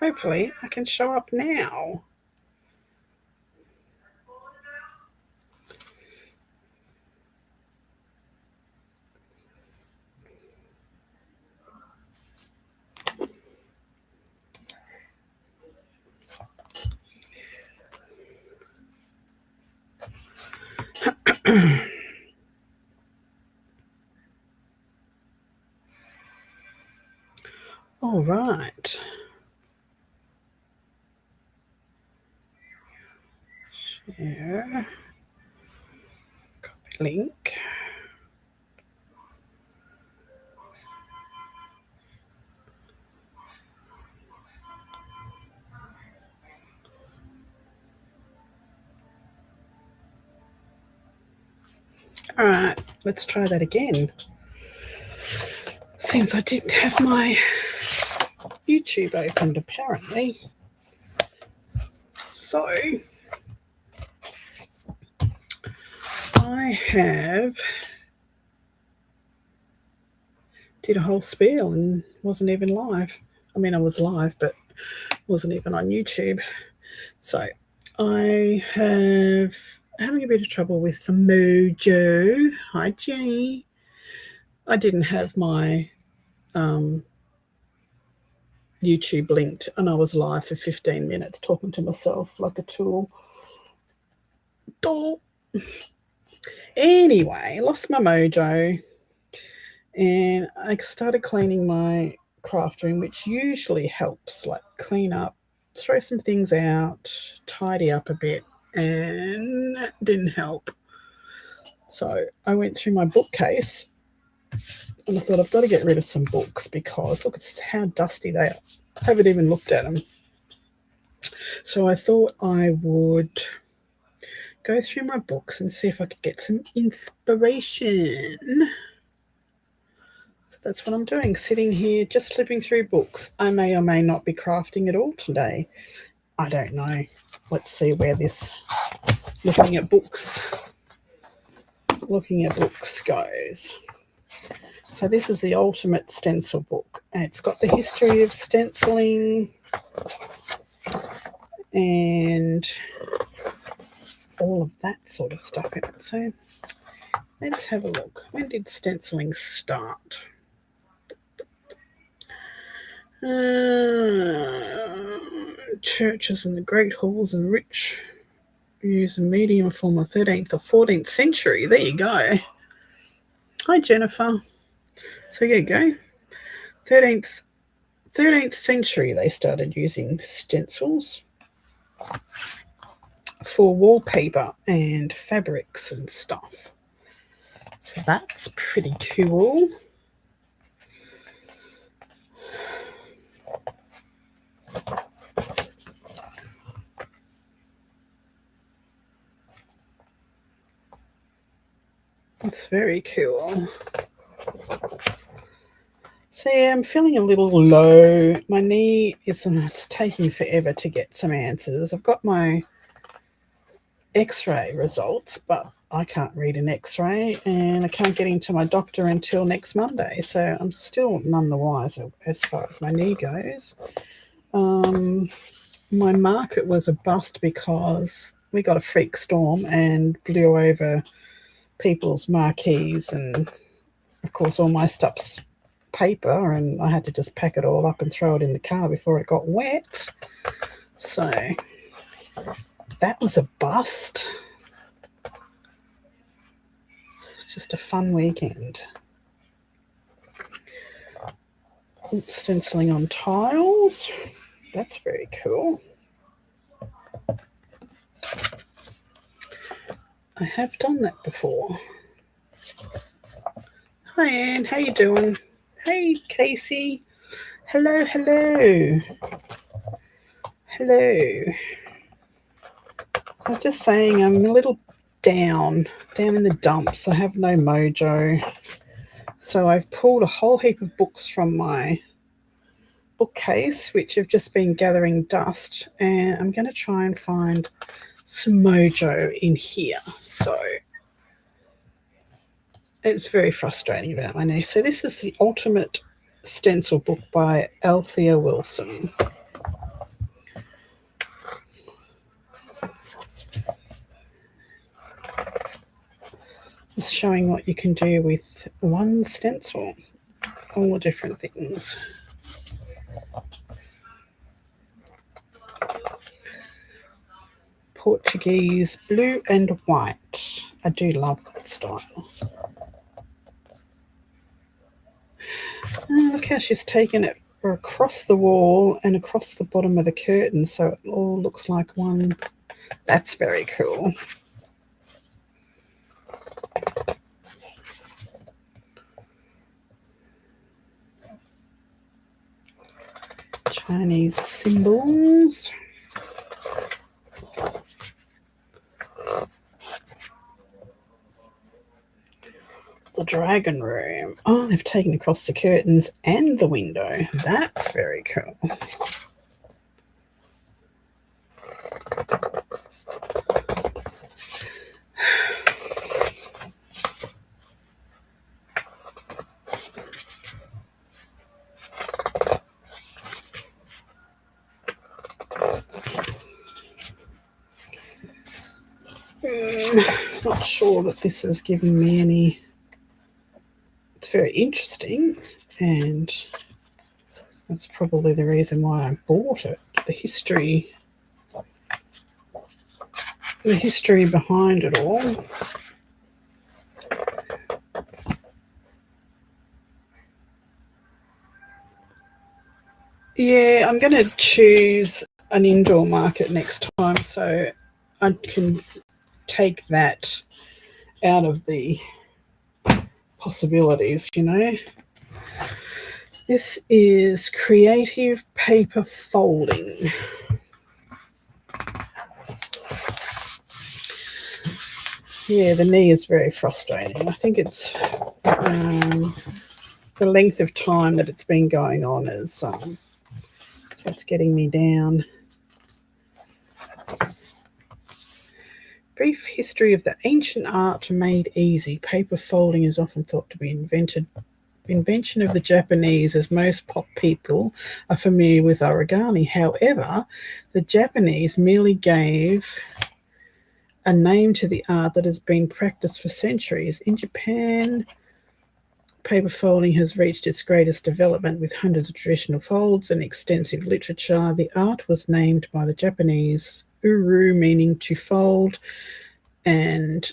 Hopefully I can show up now. All right. Share. Copy link. All right, let's try that again. Seems I didn't have my YouTube opened apparently. So I have did a whole spiel and wasn't even live. I mean, I was live, but wasn't even on YouTube. So I have having a bit of trouble with some mojo. Hi, Jenny. I didn't have my YouTube linked, and I was live for 15 minutes talking to myself like a tool. Anyway, lost my mojo, and I started cleaning my craft room, which usually helps, like clean up, throw some things out, tidy up a bit, and that didn't help. So I went through my bookcase and I thought I've got to get rid of some books because look at how dusty they are. I haven't even looked at them. So I thought I would go through my books and see if I could get some inspiration. So that's what I'm doing, sitting here just flipping through books. I may or may not be crafting at all today. I don't know. Let's see where this looking at books goes. So this is the ultimate stencil book. It's got the history of stenciling and all of that sort of stuff in it. So let's have a look. When did stenciling start? Churches and the great halls and rich use a medium form of 13th or 14th century. There you go. Hi, Jennifer. So here you go. 13th century they started using stencils for wallpaper and fabrics and stuff. So that's pretty cool. That's very cool. So yeah, I'm feeling a little low. My knee it's taking forever to get some answers. I've got my X-ray results, but I can't read an X-ray, and I can't get into my doctor until next Monday. So I'm still none the wiser as far as my knee goes. My market was a bust because we got a freak storm and blew over people's marquees, and of course all my stuff's paper, and I had to just pack it all up and throw it in the car before it got wet. So that was a bust. It was just a fun weekend. Stenciling on tiles. That's very cool. I have done that before. Hi, Anne. How you doing? Hey, Casey. Hello, hello. Hello. I was just saying I'm a little down in the dumps. I have no mojo. So I've pulled a whole heap of books from my bookcase, which have just been gathering dust, and I'm going to try and find some mojo in here. So it's very frustrating about my knee. So this is the ultimate stencil book by Althea Wilson. showing what you can do with one stencil, all the different things. Portuguese blue and white. I do love that style. And look how she's taken it across the wall and across the bottom of the curtain, so it all looks like one. That's very cool. Chinese symbols. The dragon room. Oh, they've taken across the curtains and the window. That's very cool. Not sure that this is giving me any. It's very interesting, and that's probably the reason why I bought it. The history behind it all. Yeah, I'm going to choose an indoor market next time, so I can take that out of the possibilities, you know. This is creative paper folding. Yeah, the knee is very frustrating. I think it's the length of time that it's been going on is what's getting me down. Brief history of the ancient art made easy. Paper folding is often thought to be invention of the Japanese, as most pop people are familiar with origami. However, the Japanese merely gave a name to the art that has been practiced for centuries. In Japan, paper folding has reached its greatest development with hundreds of traditional folds and extensive literature. The art was named by the Japanese uru, meaning to fold, and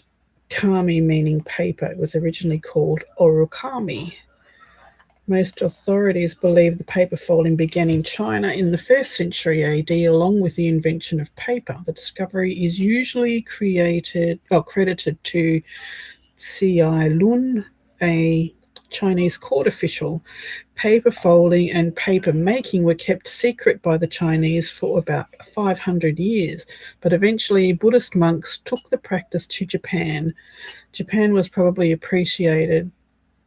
kami, meaning paper. It was originally called origami. Most authorities believe the paper folding began in China in the 1st century AD, along with the invention of paper. The discovery is usually credited to Cai Lun, a Chinese court official. Paper folding and paper making were kept secret by the Chinese for about 500 years, but eventually Buddhist monks took the practice to Japan. Japan has probably appreciated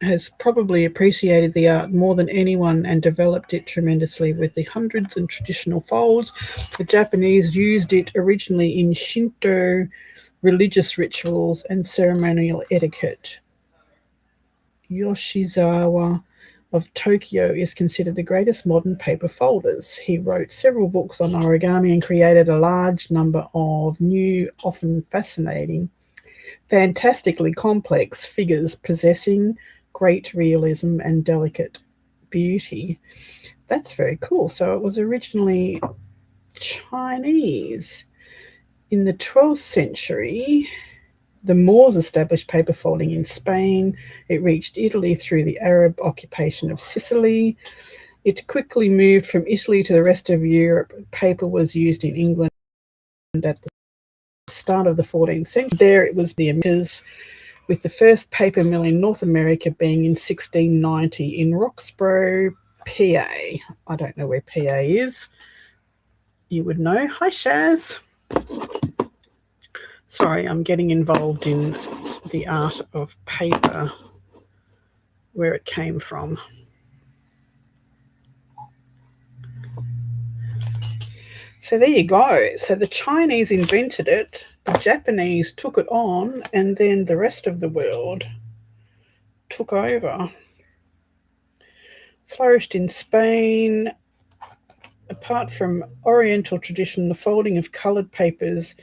the art more than anyone and developed it tremendously. With the hundreds of traditional folds, the Japanese used it originally in Shinto religious rituals and ceremonial etiquette. Yoshizawa of Tokyo is considered the greatest modern paper folders. He wrote several books on origami and created a large number of new, often fascinating, fantastically complex figures possessing great realism and delicate beauty. That's very cool. So it was originally Chinese. In the 12th century, the Moors established paper folding in Spain. It reached Italy through the Arab occupation of Sicily. It quickly moved from Italy to the rest of Europe. Paper was used in England at the start of the 14th century. There it was the Americas, with the first paper mill in North America being in 1690 in Roxborough, PA. I don't know where PA is. You would know. Hi, Shaz. Sorry, I'm getting involved in the art of paper, where it came from. So there you go. So the Chinese invented it, the Japanese took it on, and then the rest of the world took over. Flourished in Spain. Apart from Oriental tradition, the folding of coloured papers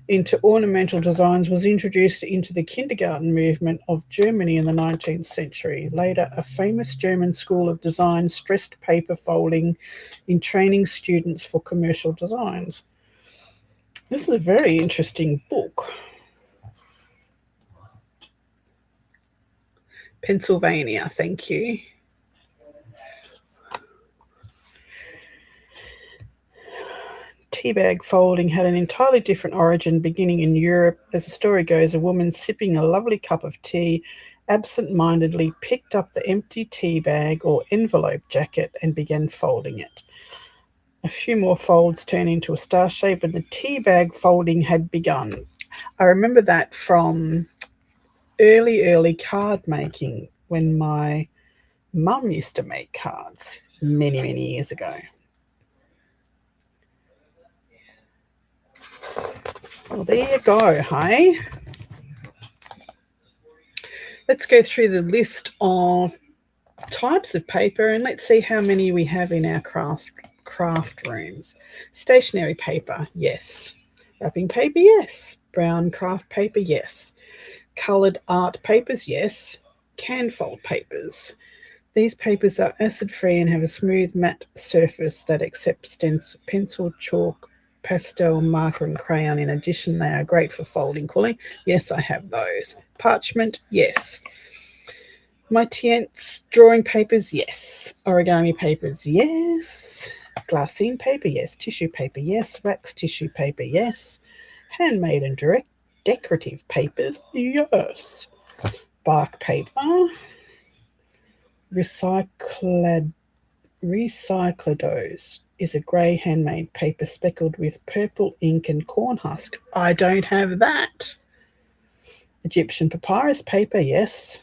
into ornamental designs was introduced into the kindergarten movement of Germany in the 19th century. Later, a famous German school of design stressed paper folding in training students for commercial designs. This is a very interesting book. Pennsylvania, thank you. Teabag folding had an entirely different origin beginning in Europe. As the story goes, a woman sipping a lovely cup of tea absent-mindedly picked up the empty tea bag or envelope jacket and began folding it. A few more folds turned into a star shape and the tea bag folding had begun. I remember that from early card making when my mum used to make cards many years ago. Well, there you go, hey? Let's go through the list of types of paper and let's see how many we have in our craft rooms. Stationery paper, yes. Wrapping paper, yes. Brown craft paper, yes. Coloured art papers, yes. Can-fold papers. These papers are acid-free and have a smooth matte surface that accepts pencil, chalk, pastel, marker and crayon. In addition, they are great for folding quilling. Yes, I have those. Parchment, yes. My Tient's drawing papers, yes. Origami papers, yes. Glassine paper, yes. Tissue paper, yes. Wax tissue paper, yes. Handmade and direct decorative papers, yes. Bark paper. Recyclados is a grey handmade paper speckled with purple ink and corn husk. I don't have that. Egyptian papyrus paper, yes.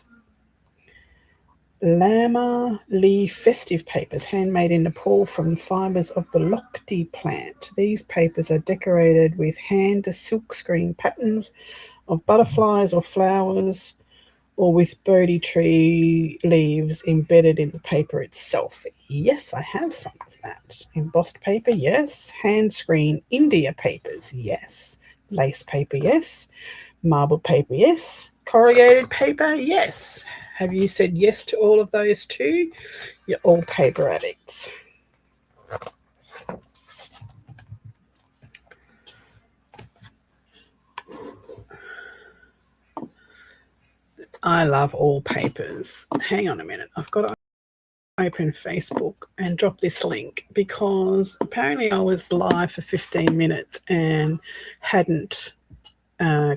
Lama leaf festive papers, handmade in Nepal from fibres of the Lokti plant. These papers are decorated with hand silkscreen patterns of butterflies or flowers, or with Bodhi tree leaves embedded in the paper itself. Yes, I have some of that. Embossed paper, yes. Hand screen India papers, yes. Lace paper, yes. Marble paper, yes. Corrugated paper, yes. Have you said yes to all of those too? You're all paper addicts. I love all papers. Hang on a minute. I've got to open Facebook and drop this link because apparently I was live for 15 minutes and hadn't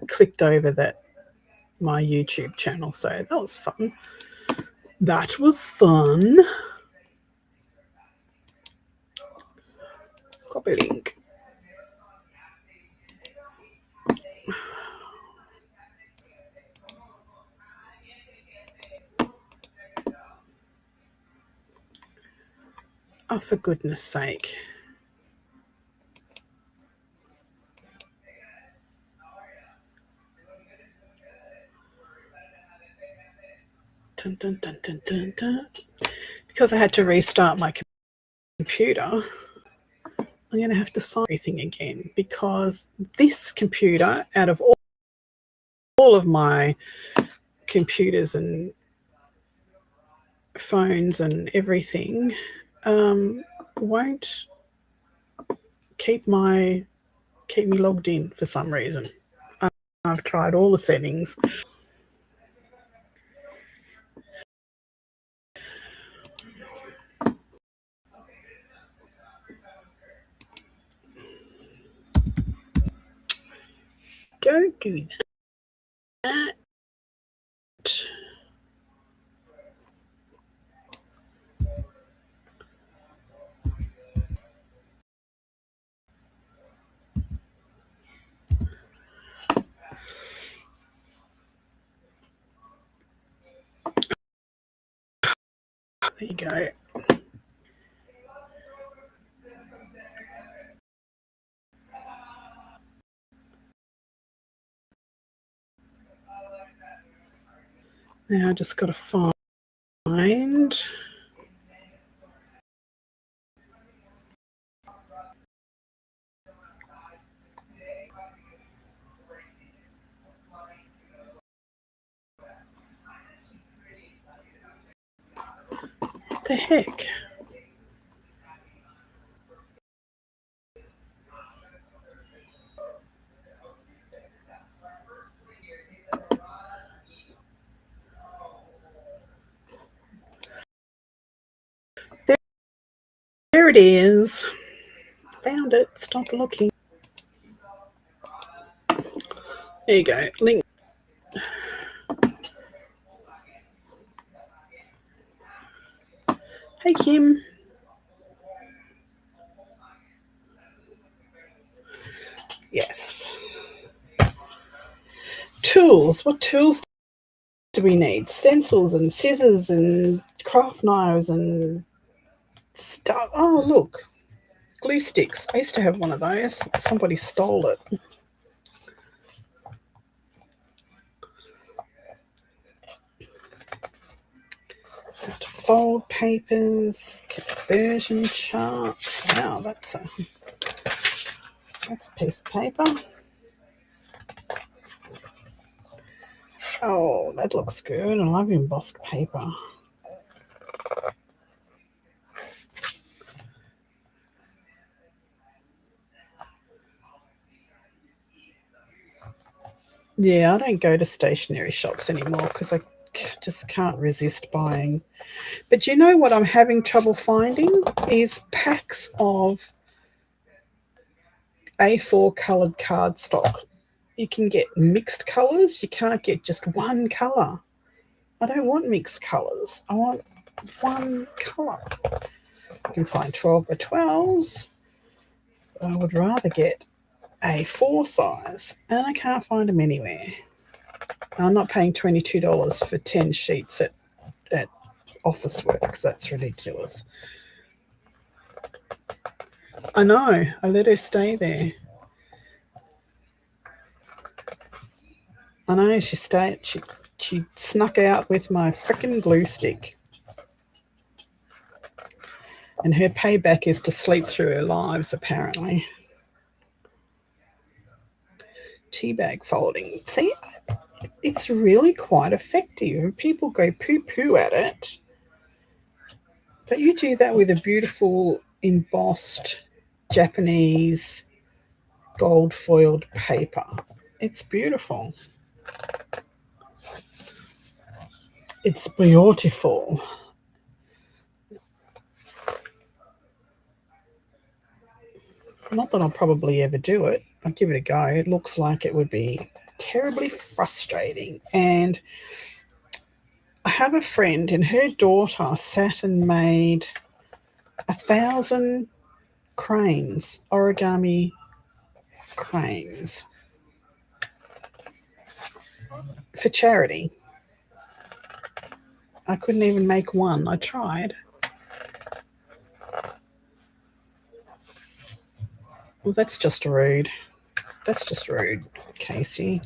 clicked over my YouTube channel. So that was fun. That was fun. Copy link. Oh, for goodness sake. Dun, dun, dun, dun, dun, dun. Because I had to restart my computer, I'm going to have to sign everything again because this computer, out of all of my computers and phones and everything, won't keep me logged in for some reason. I've tried all the settings. Don't do that. There you go. Now I just got to find. The heck? There it is. Found it. Stop looking. There you go. Link. Hey, Kim. Yes. Tools. What tools do we need? Stencils and scissors and craft knives and stuff. Oh, look. Glue sticks. I used to have one of those. Somebody stole it. Fold papers, conversion charts. Wow, that's a piece of paper. Oh, that looks good. I love embossed paper. Yeah, I don't go to stationery shops anymore because I just can't resist buying. But you know what I'm having trouble finding is packs of A4 coloured cardstock. You can get mixed colours. You can't get just one colour. I don't want mixed colours. I want one colour. You can find 12 by 12s. I would rather get A4 size, and I can't find them anywhere. I'm not paying $22 for 10 sheets at Office Works. That's ridiculous. I know. I let her stay there. I know. She stayed. She snuck out with my frickin' glue stick. And her payback is to sleep through her lives, apparently. Teabag folding. See, it's really quite effective. People go poo-poo at it. But you do that with a beautiful embossed Japanese gold foiled paper. It's beautiful. It's beautiful. Not that I'll probably ever do it. I'll give it a go. It looks like it would be terribly frustrating. And I have a friend and her daughter sat and made 1,000 cranes, origami cranes, for charity. I couldn't even make one. I tried. Well, that's just rude. That's just rude, Casey.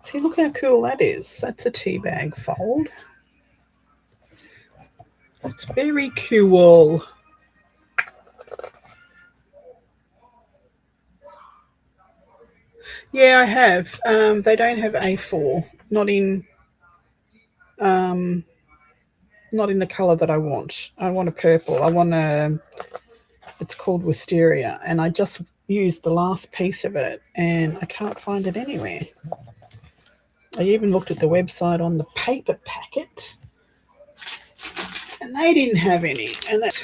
See, look how cool that is. That's a tea bag fold. That's very cool. Yeah, I have. They don't have A4. Not in the colour that I want. I want a purple. I want a. It's called wisteria, and I just used the last piece of it, and I can't find it anywhere. I even looked at the website on the paper packet, and they didn't have any. And that's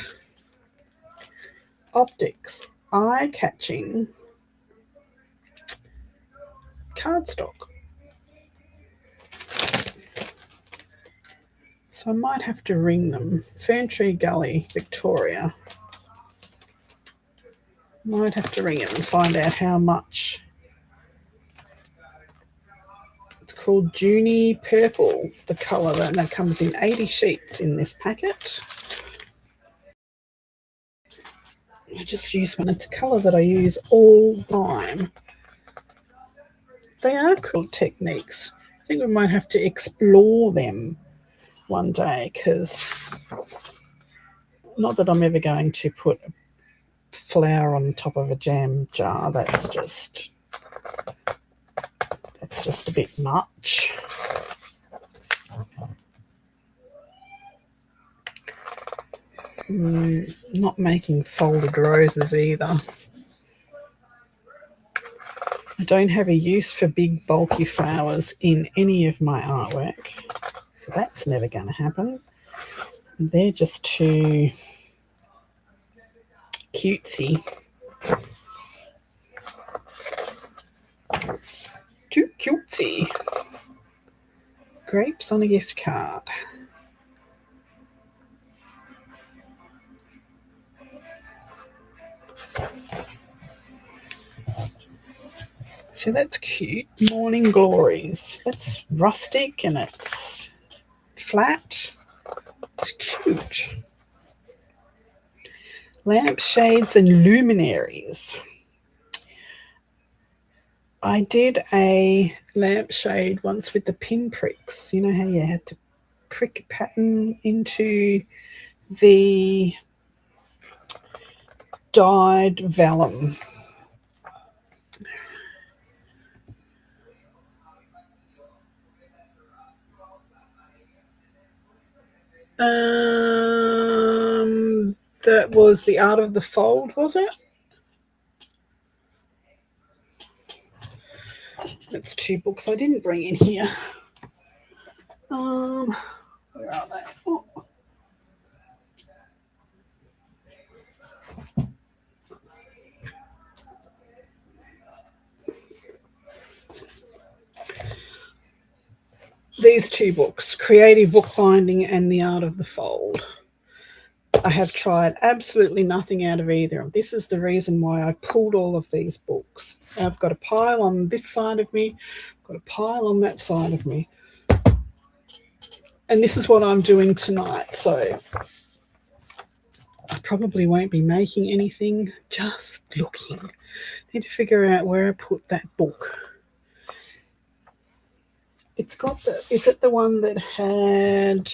optics, eye-catching cardstock. So I might have to ring them. Ferntree Gully, Victoria. Might have to ring it and find out how much. It's called Junie Purple, the colour that comes in 80 sheets in this packet. I just use one. It's a colour that I use all the time. They are cool techniques. I think we might have to explore them one day, because not that I'm ever going to put flour on top of a jam jar. That's that's just a bit much. Not making folded roses either. I don't have a use for big bulky flowers in any of my artwork, so that's never going to happen. They're just too cutesy. Too cutesy. Grapes on a gift card. So that's cute. Morning Glories. That's rustic and it's flat. It's cute. Lampshades and luminaries. I did a lampshade once with the pinpricks. You know how you had to prick a pattern into the dyed vellum. That was the Art of the Fold, was it? That's 2 books I didn't bring in here. Where are they? Oh. These 2 books, Creative Bookbinding and The Art of the Fold. I have tried absolutely nothing out of either. This is the reason why I pulled all of these books. I've got a pile on this side of me, I've got a pile on that side of me. And this is what I'm doing tonight. So I probably won't be making anything, just looking. Need to figure out where I put that book. It's got the, is it the one that had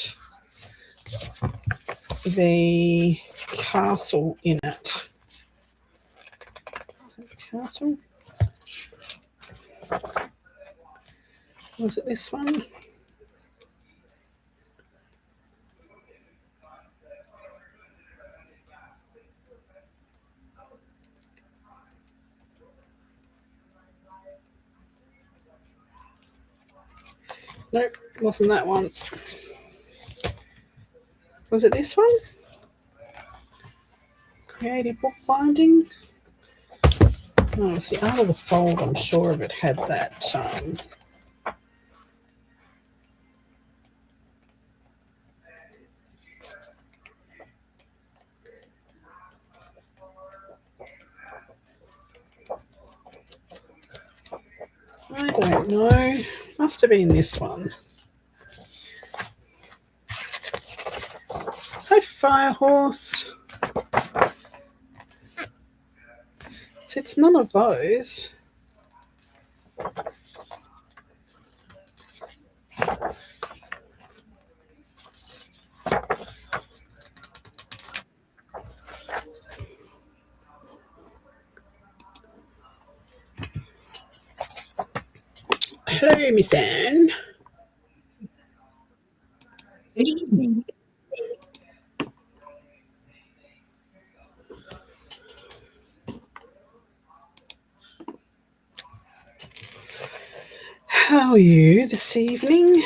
the castle in it? Castle? Was it this one? Nope, wasn't that one. Was it this one? Creative Bookbinding? No, it's the Art of the Fold. I'm sure of it had that. I don't know. Must have been this one. Hi, Firehorse. So it's none of those. Hello, Miss Anne. Good evening. How are you this evening?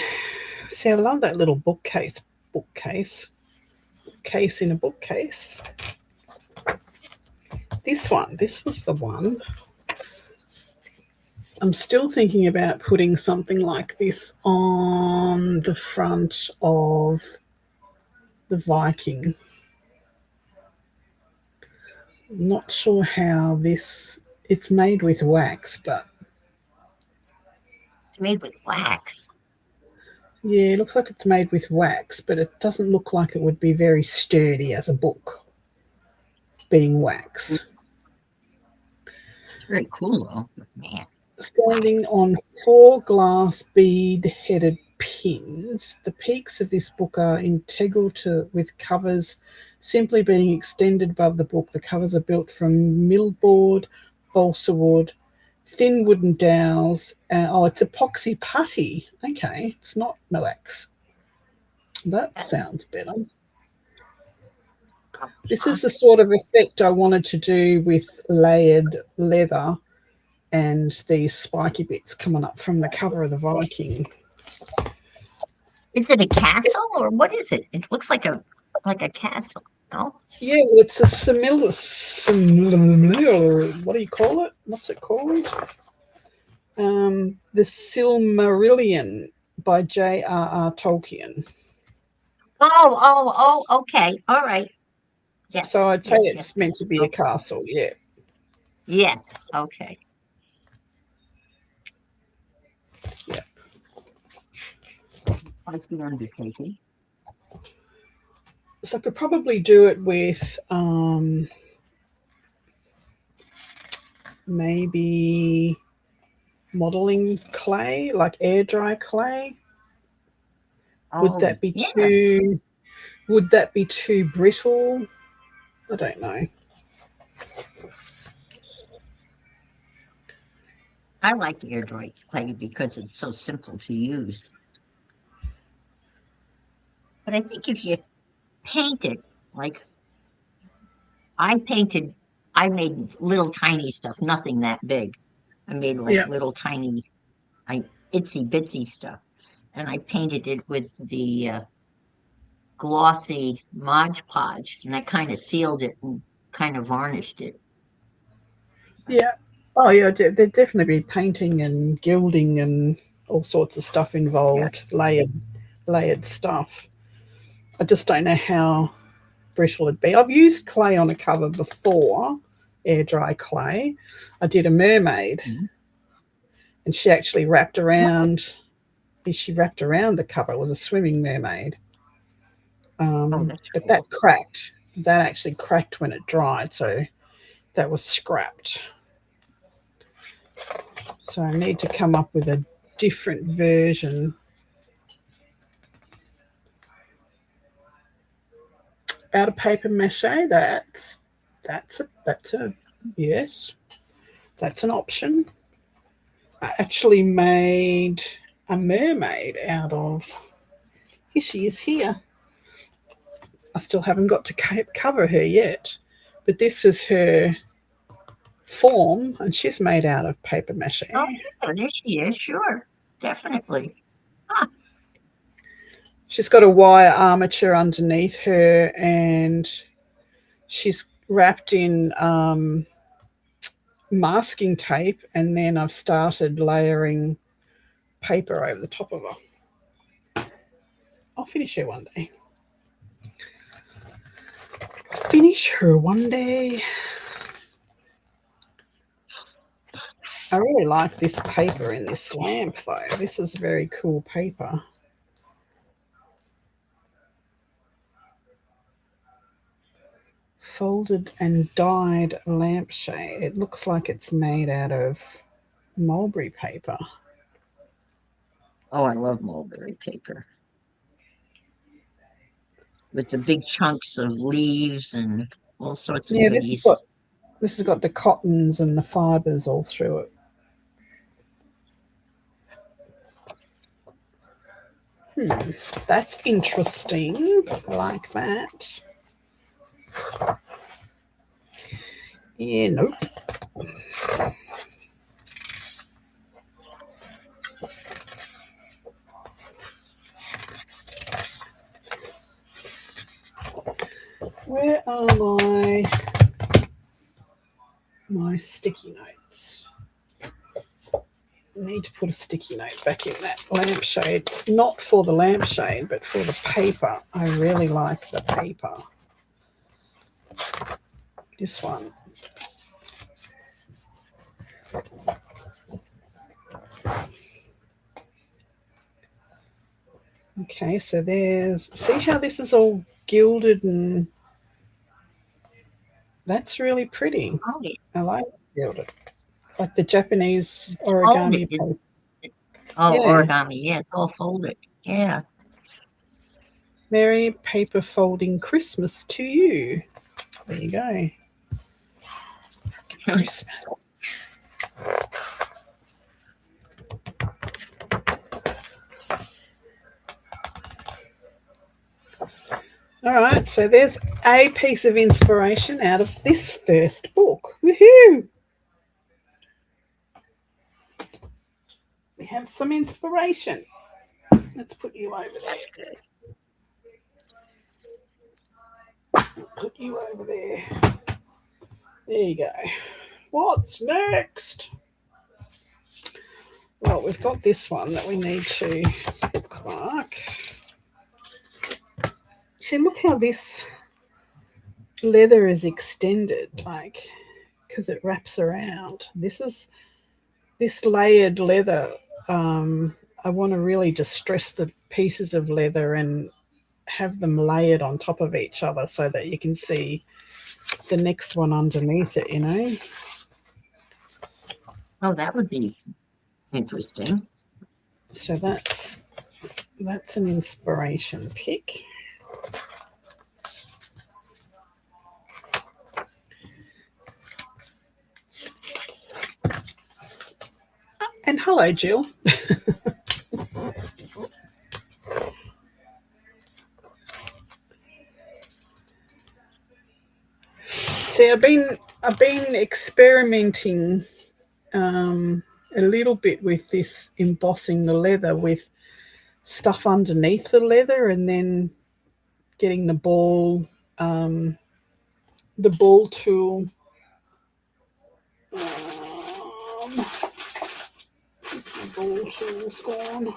See, I love that little bookcase. Case in a bookcase. This was the one. I'm still thinking about putting something like this on the front of the Viking. I'm not sure how this, it's made with wax, but It's made with wax. yeah, it looks like it's made with wax, but it doesn't look like it would be very sturdy as a book, being wax. It's very cool, though. Man. Standing on 4 glass bead-headed pins, the peaks of this book are integral to with covers simply being extended above the book. The covers are built from millboard, balsa wood, thin wooden dowels. It's epoxy putty. Okay, it's not Noax. That sounds better. This is the sort of effect I wanted to do with layered leather and these spiky bits coming up from the cover of the Viking. Is it a castle or what is it? It looks like a castle. No? Yeah, well, it's a similar. What do you call it? What's it called? The Silmarillion by J.R.R. Tolkien. Okay. All right. Yes, So I'd say yes, yes, it's meant yes. to be a Okay. castle, yeah. Yes. Okay. Yeah. Like the undertaking. So I could probably do it with maybe modeling clay, like air dry clay. Would Oh, that be yeah. too brittle? I don't know. I like air dry clay because it's so simple to use. But I think if you paint it, like I painted, I made little tiny stuff, nothing that big. I made like Yeah. little tiny, I itsy bitsy stuff, and I painted it with the glossy Mod Podge, and I kind of sealed it and kind of varnished it. Yeah. Oh, yeah. There'd definitely be painting and gilding and all sorts of stuff Yeah. involved, layered stuff. I just don't know how brittle it'd be. I've used clay on a cover before, air dry clay. I did a mermaid, Mhm. and she actually wrapped Oh, around. She wrapped around the cover. It was a swimming mermaid, oh, that's but cool. that cracked. That actually cracked when it dried, so that was scrapped. So I need to come up with a different version. Out of paper mache, that's a yes, that's an option. I actually made a mermaid out of. Here she is here. I still haven't got to cover her yet, but this is her form, and she's made out of paper mache. Oh, yeah, there she is. Sure, definitely. Huh. She's got a wire armature underneath her, and she's wrapped in masking tape, and then I've started layering paper over the top of her. I'll finish her one day. Finish her one day. I really like this paper in this lamp, though. This is very cool paper. Folded and dyed lampshade. It looks like it's made out of mulberry paper. Oh, I love mulberry paper with the big chunks of leaves and all sorts of Yeah, goodies. this has got the cottons and the fibres all through it. That's interesting. I like that. Yeah, nope. Where are my sticky notes? I need to put a sticky note back in that lampshade. Not for the lampshade, but for the paper. I really like the paper. This one. Okay, so see how this is all gilded, and that's really pretty. Oh, yeah. I like gilded. Like the Japanese It's folded. origami paper. Oh, Yeah. origami. Yeah, it's all folded. Yeah. Merry paper folding Christmas to you. There you go. Christmas. All right, so there's a piece of inspiration out of this first book. Woohoo! We have some inspiration. Let's put you over That's there. good. Put you over there. There you go. What's next? Well, we've got this one that we need to bookmark. See, look how this leather is extended, like, because it wraps around. This layered leather. I want to really distress the pieces of leather and have them layered on top of each other so that you can see the next one underneath it, you know? Oh, that would be interesting. So that's an inspiration pick. And hello, Jill. See, I've been experimenting a little bit with this embossing the leather with stuff underneath the leather, and then getting the ball tool. The ball tool's gone.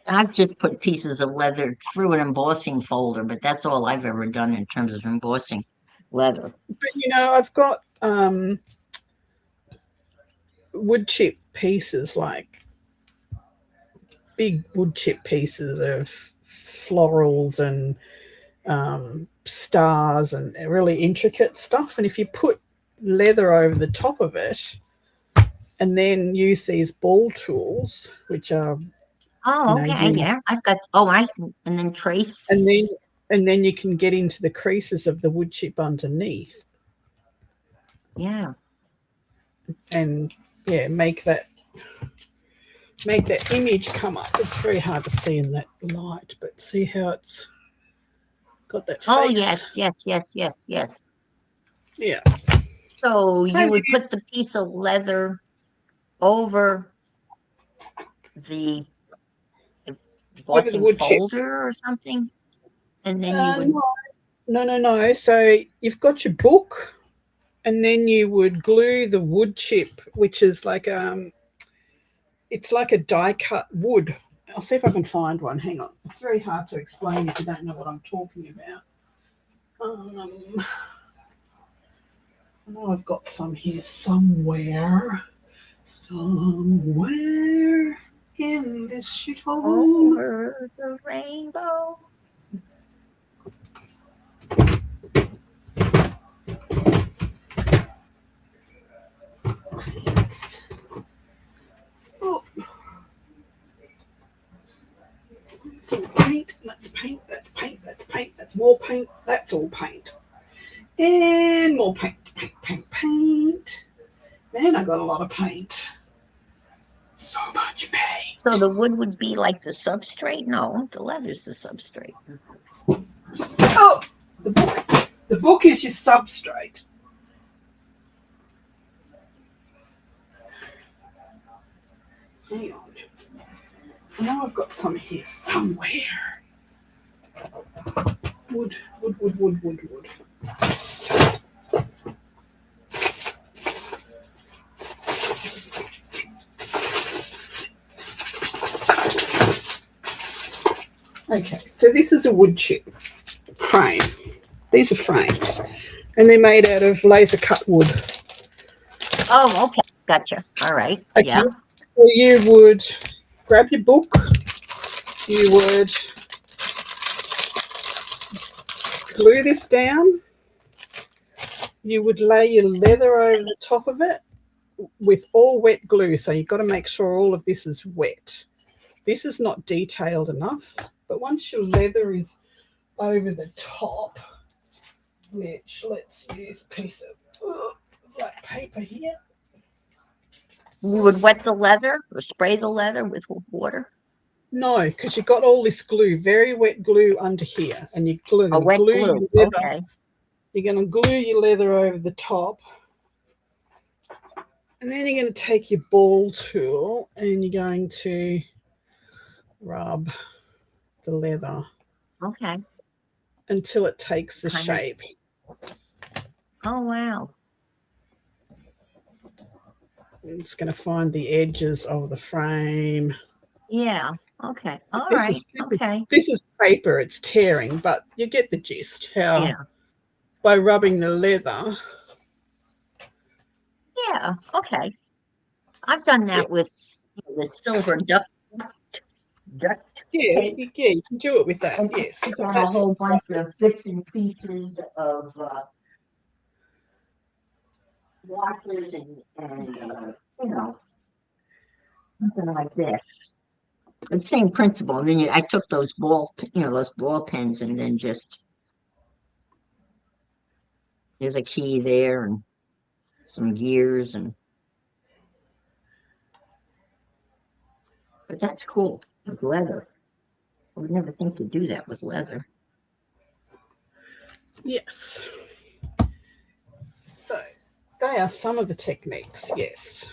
I've just put pieces of leather through an embossing folder, but that's all I've ever done in terms of embossing leather. But I've got wood chip pieces, like big wood chip pieces of florals and stars and really intricate stuff. And if you put leather over the top of it and then use these ball tools, which are, Oh, okay, you yeah. I've got, oh, and then and then trace. you can get into the creases of the wood chip underneath Yeah. and yeah, make that image come up. It's very hard to see in that light, but see how it's got that Oh, face. yes, yes, yes, yes, yes. Yeah. So How you do would you put the piece of leather over the over the embossing wood chip? folder or something, and then you would, No, no. So you've got your book, and then you would glue the wood chip, which is like it's like a die cut wood. I'll see if I can find one. Hang on. It's very hard to explain if you don't know what I'm talking about. I know I've got some here somewhere. Somewhere in this shithole. over the rainbow. Oh, it's all paint. That's paint. That's paint. That's paint. That's more paint. That's all paint. And more paint. Paint, paint, paint. Man, I got a lot of paint. So much So paint. the wood would be like the substrate? No, the leather's the substrate. Oh, the book. The book is your substrate. Hang on. I know I've got some here somewhere. Wood, wood, wood, wood, wood, wood. Okay, so this is a wood chip frame. These are frames, and they're made out of laser cut wood. Oh, okay. Gotcha. All right. Okay, Yeah. so you would grab your book, you would glue this down, you would lay your leather over the top of it with all wet glue. So you've got to make sure all of this is wet. This is not detailed enough, but once your leather is over the top, which let's use a piece of black paper here. You would wet the leather or spray the leather with water? No, because you've got all this glue, very wet glue under here, and you're going A to wet glue glue. your leather. Okay. You're going to glue your leather over the top, and then you're going to take your ball tool and you're going to rub the leather Okay. until it takes the Kind of. shape. Oh, wow. It's going to find the edges of the frame. Yeah. Okay. All This right. is this is, Okay. this is paper. It's tearing, but you get the gist. How Yeah. by rubbing the leather. Yeah. Okay. I've done Yeah, that with the silver duct yeah, tape. you can do it with that. And Yes, put down a that's whole bunch of bits and pieces of watches and something like this. The same principle. And then I took those those ball pens, and then just there's a key there and some gears, but that's cool with leather. I would never think to do that with leather. yes. So they are some of the techniques. Yes,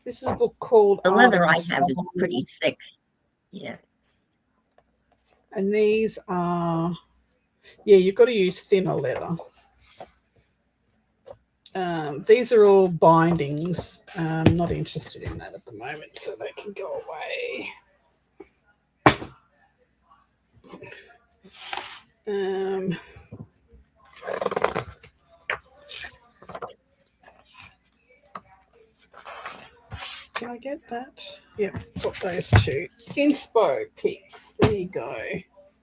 this is a book called The Art leather of I the have is Farmer, pretty thick. Yeah. and these are you've got to use thinner leather. These are all bindings. I'm not interested in that at the moment, so they can go away. Um, can I get that? Yep, got those two. Inspo picks. There you go.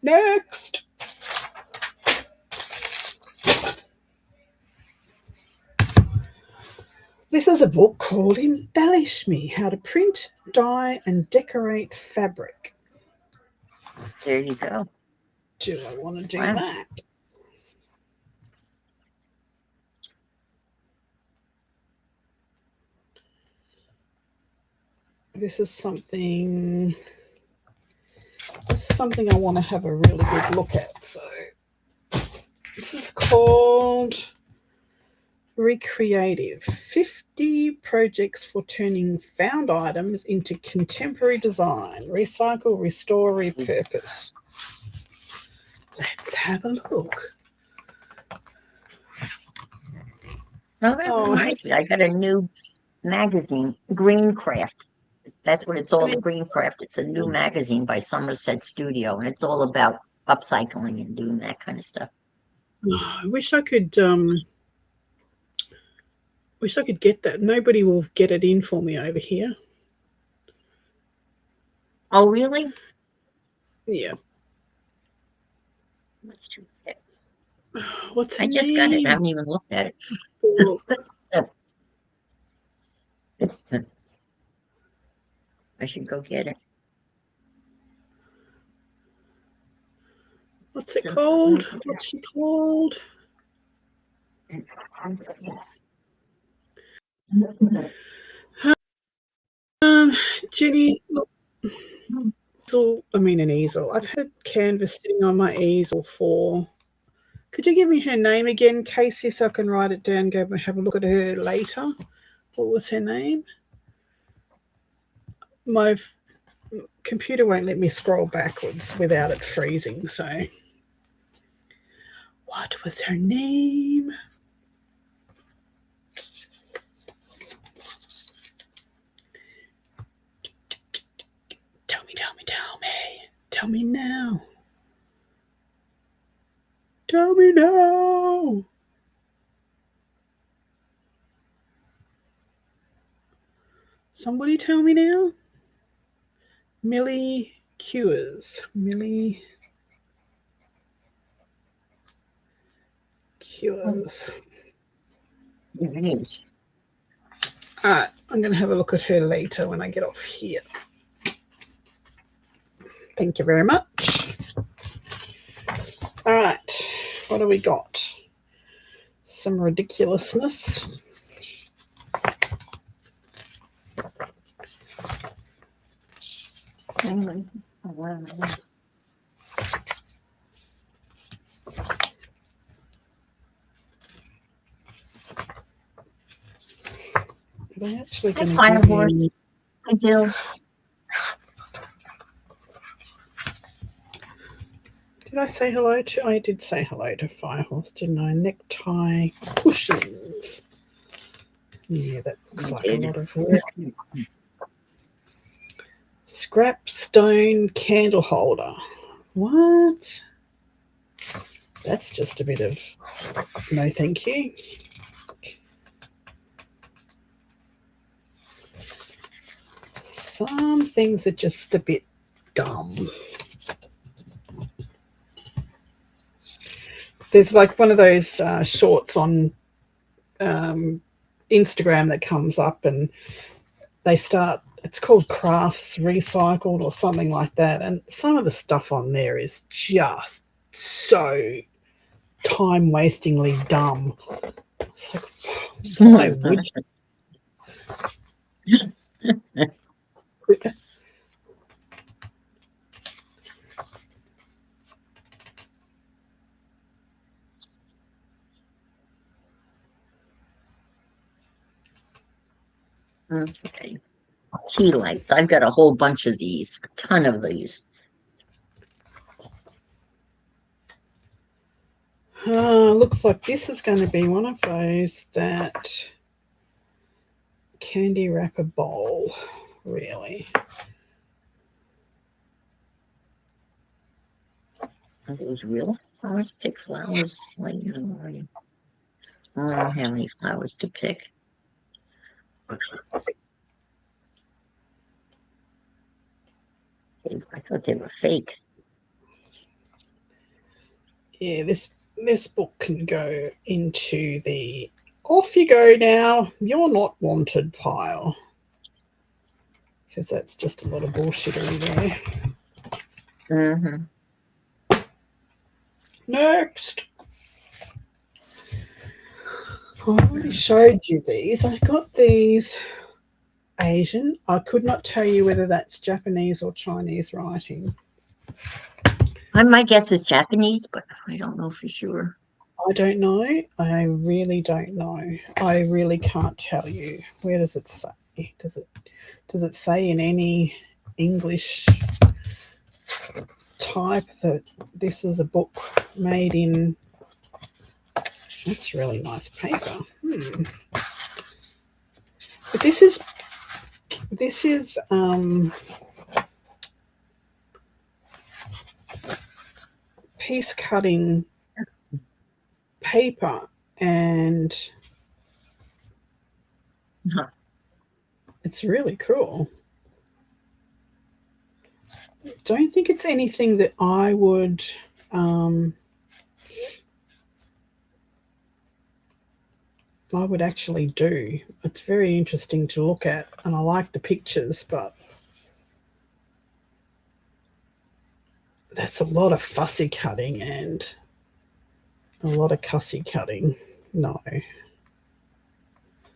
Next. This is a book called Embellish Me, How to Print, Dye and Decorate Fabric. There you go. Do I want to do Wow. that? This is something I want to have a really good look at. So this is called Recreative 50 Projects for Turning Found Items into Contemporary Design. Recycle, Restore, Repurpose. Let's have a look. No, that reminds me. I got a new magazine, Green Craft. That's what it's all, the Green Craft. It's a new magazine by Somerset Studio, and it's all about upcycling and doing that kind of stuff. I wish I could get that. Nobody will get it in for me over here. Oh, really? Yeah. That's too bad. What's her I just got it. I name? haven't even looked at it. I should go get it. What's it called? What's she called? Jenny, look, an easel. I've had canvas sitting on my easel for. Could you give me her name again, Casey, so I can write it down, go and have a look at her later? What was her name? My computer won't let me scroll backwards without it freezing, so. What was her name? Tell me. Tell me now. Tell me now. Somebody tell me now. Millie Cures. Millie Cures. All right, I'm going to have a look at her later when I get off here. Thank you very much. All right, what do we got? Some ridiculousness. They actually going to Fire give horse. you. I do. Did I say hello to? I did say hello to Firehorse, didn't I? Necktie cushions. Yeah, that looks like a lot of work. Scrap stone candle holder. What? That's just a bit of no thank you. Some things are just a bit dumb. There's like one of those shorts on Instagram that comes up and they start, it's called Crafts Recycled or something like that. And some of the stuff on there is just so time wastingly dumb. It's like, why would you? Okay. Tea lights. I've got a whole bunch of these, a ton of these. Looks like this is going to be one of those that candy wrapper bowl, really. Are those real flowers? Pick flowers. I don't know how many flowers to pick. I thought they were fake. Yeah, this book can go into the off you go now, you're not wanted pile. Because that's just a lot of bullshittery there. Mm-hmm. Next. I already showed you these. I got these Asian. I could not tell you whether that's Japanese or Chinese writing. My guess is Japanese, but I don't know for sure. I don't know. I really don't know. I really can't tell you. Where does it say? Does it say in any English type that this is a book made in? That's really nice paper. But this is piece cutting paper, and it's really cool. Don't think it's anything that I would actually do. It's very interesting to look at, and I like the pictures, but that's a lot of fussy cutting and a lot of cussy cutting. No.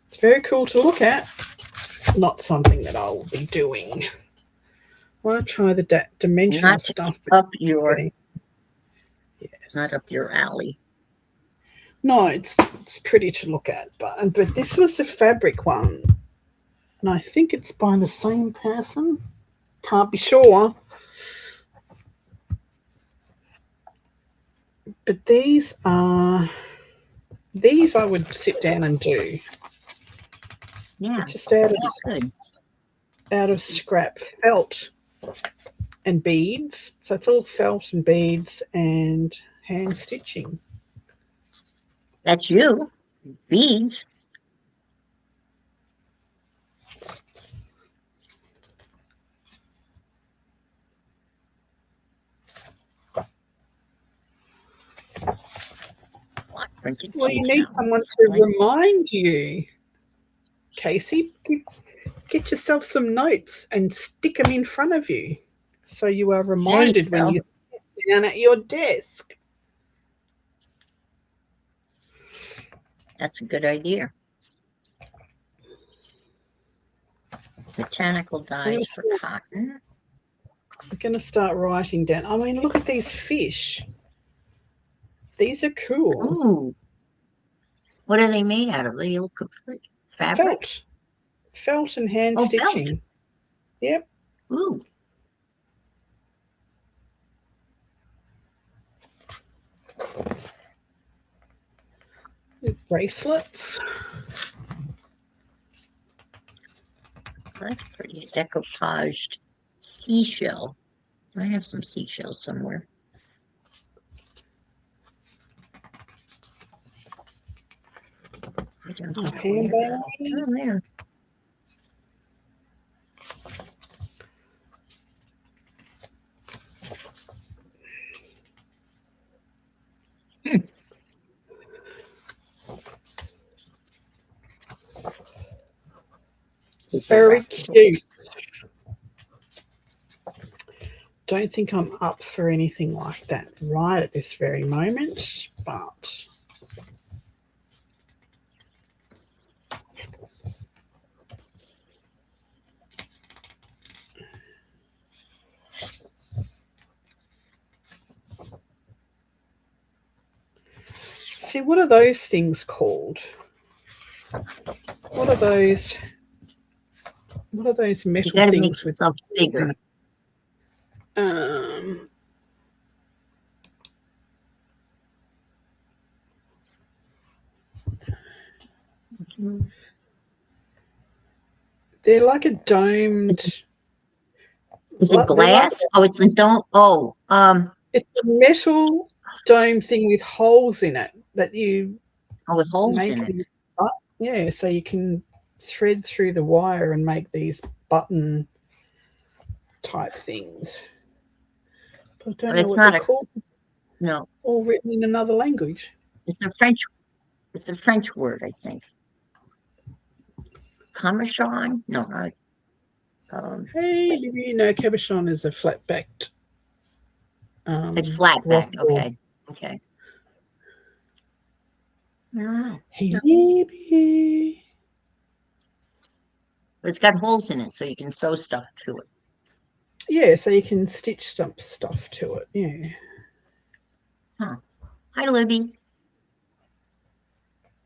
It's very cool to look at. Not something that I will be doing. I want to try the dimensional Not stuff. Up your, yes. Not up your alley. No, it's pretty to look at, but this was the fabric one, and I think it's by the same person. Can't be sure. But these I would sit down and do. Yeah, just out of scrap felt and beads. So it's all felt and beads and hand stitching. That's you. Beads. Well, you need someone to remind you, Casey. Get yourself some notes and stick them in front of you so you are reminded when you sit down at your desk. That's a good idea. Botanical dyes for cotton. I'm going to start writing down. I mean, look at these fish. These are cool. Ooh. What are they made out of? They look fabric? Felt and hand Oh, stitching. felt. Yep. Ooh. Bracelets. That's pretty. Decoupaged seashell. I have some seashells somewhere. Handbag. Oh, there. Very cute. Don't think I'm up for anything like that right at this very moment, but see, what are those things called? What are those metal things with stuff bigger? They're like a domed. Is it glass? It's a dome. It's a metal dome thing with holes in it that you with holes make in it. Yeah, so you can thread through the wire and make these button type things. But I don't know what they're called. No. All written in another language. It's a French word, I think. Cabochon? No, not. Hey, you know, cabochon is a flat backed. It's flat back. Okay. Okay. Hey, baby. But it's got holes in it, so you can sew stuff to it. Yeah, so you can stitch stuff to it. Yeah. Huh. Hi, Libby.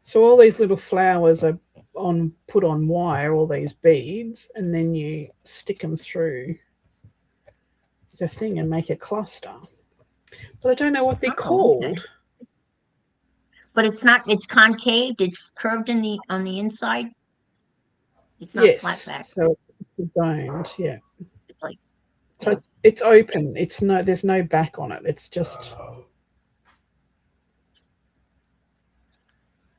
So all these little flowers are put on wire, all these beads, and then you stick them through the thing and make a cluster. But I don't know what they're called. Okay. But it's not. It's concave. It's curved on the inside. It's not flat back. So it's domed. Yeah. It's like. So it's open. There's no back on it. It's just.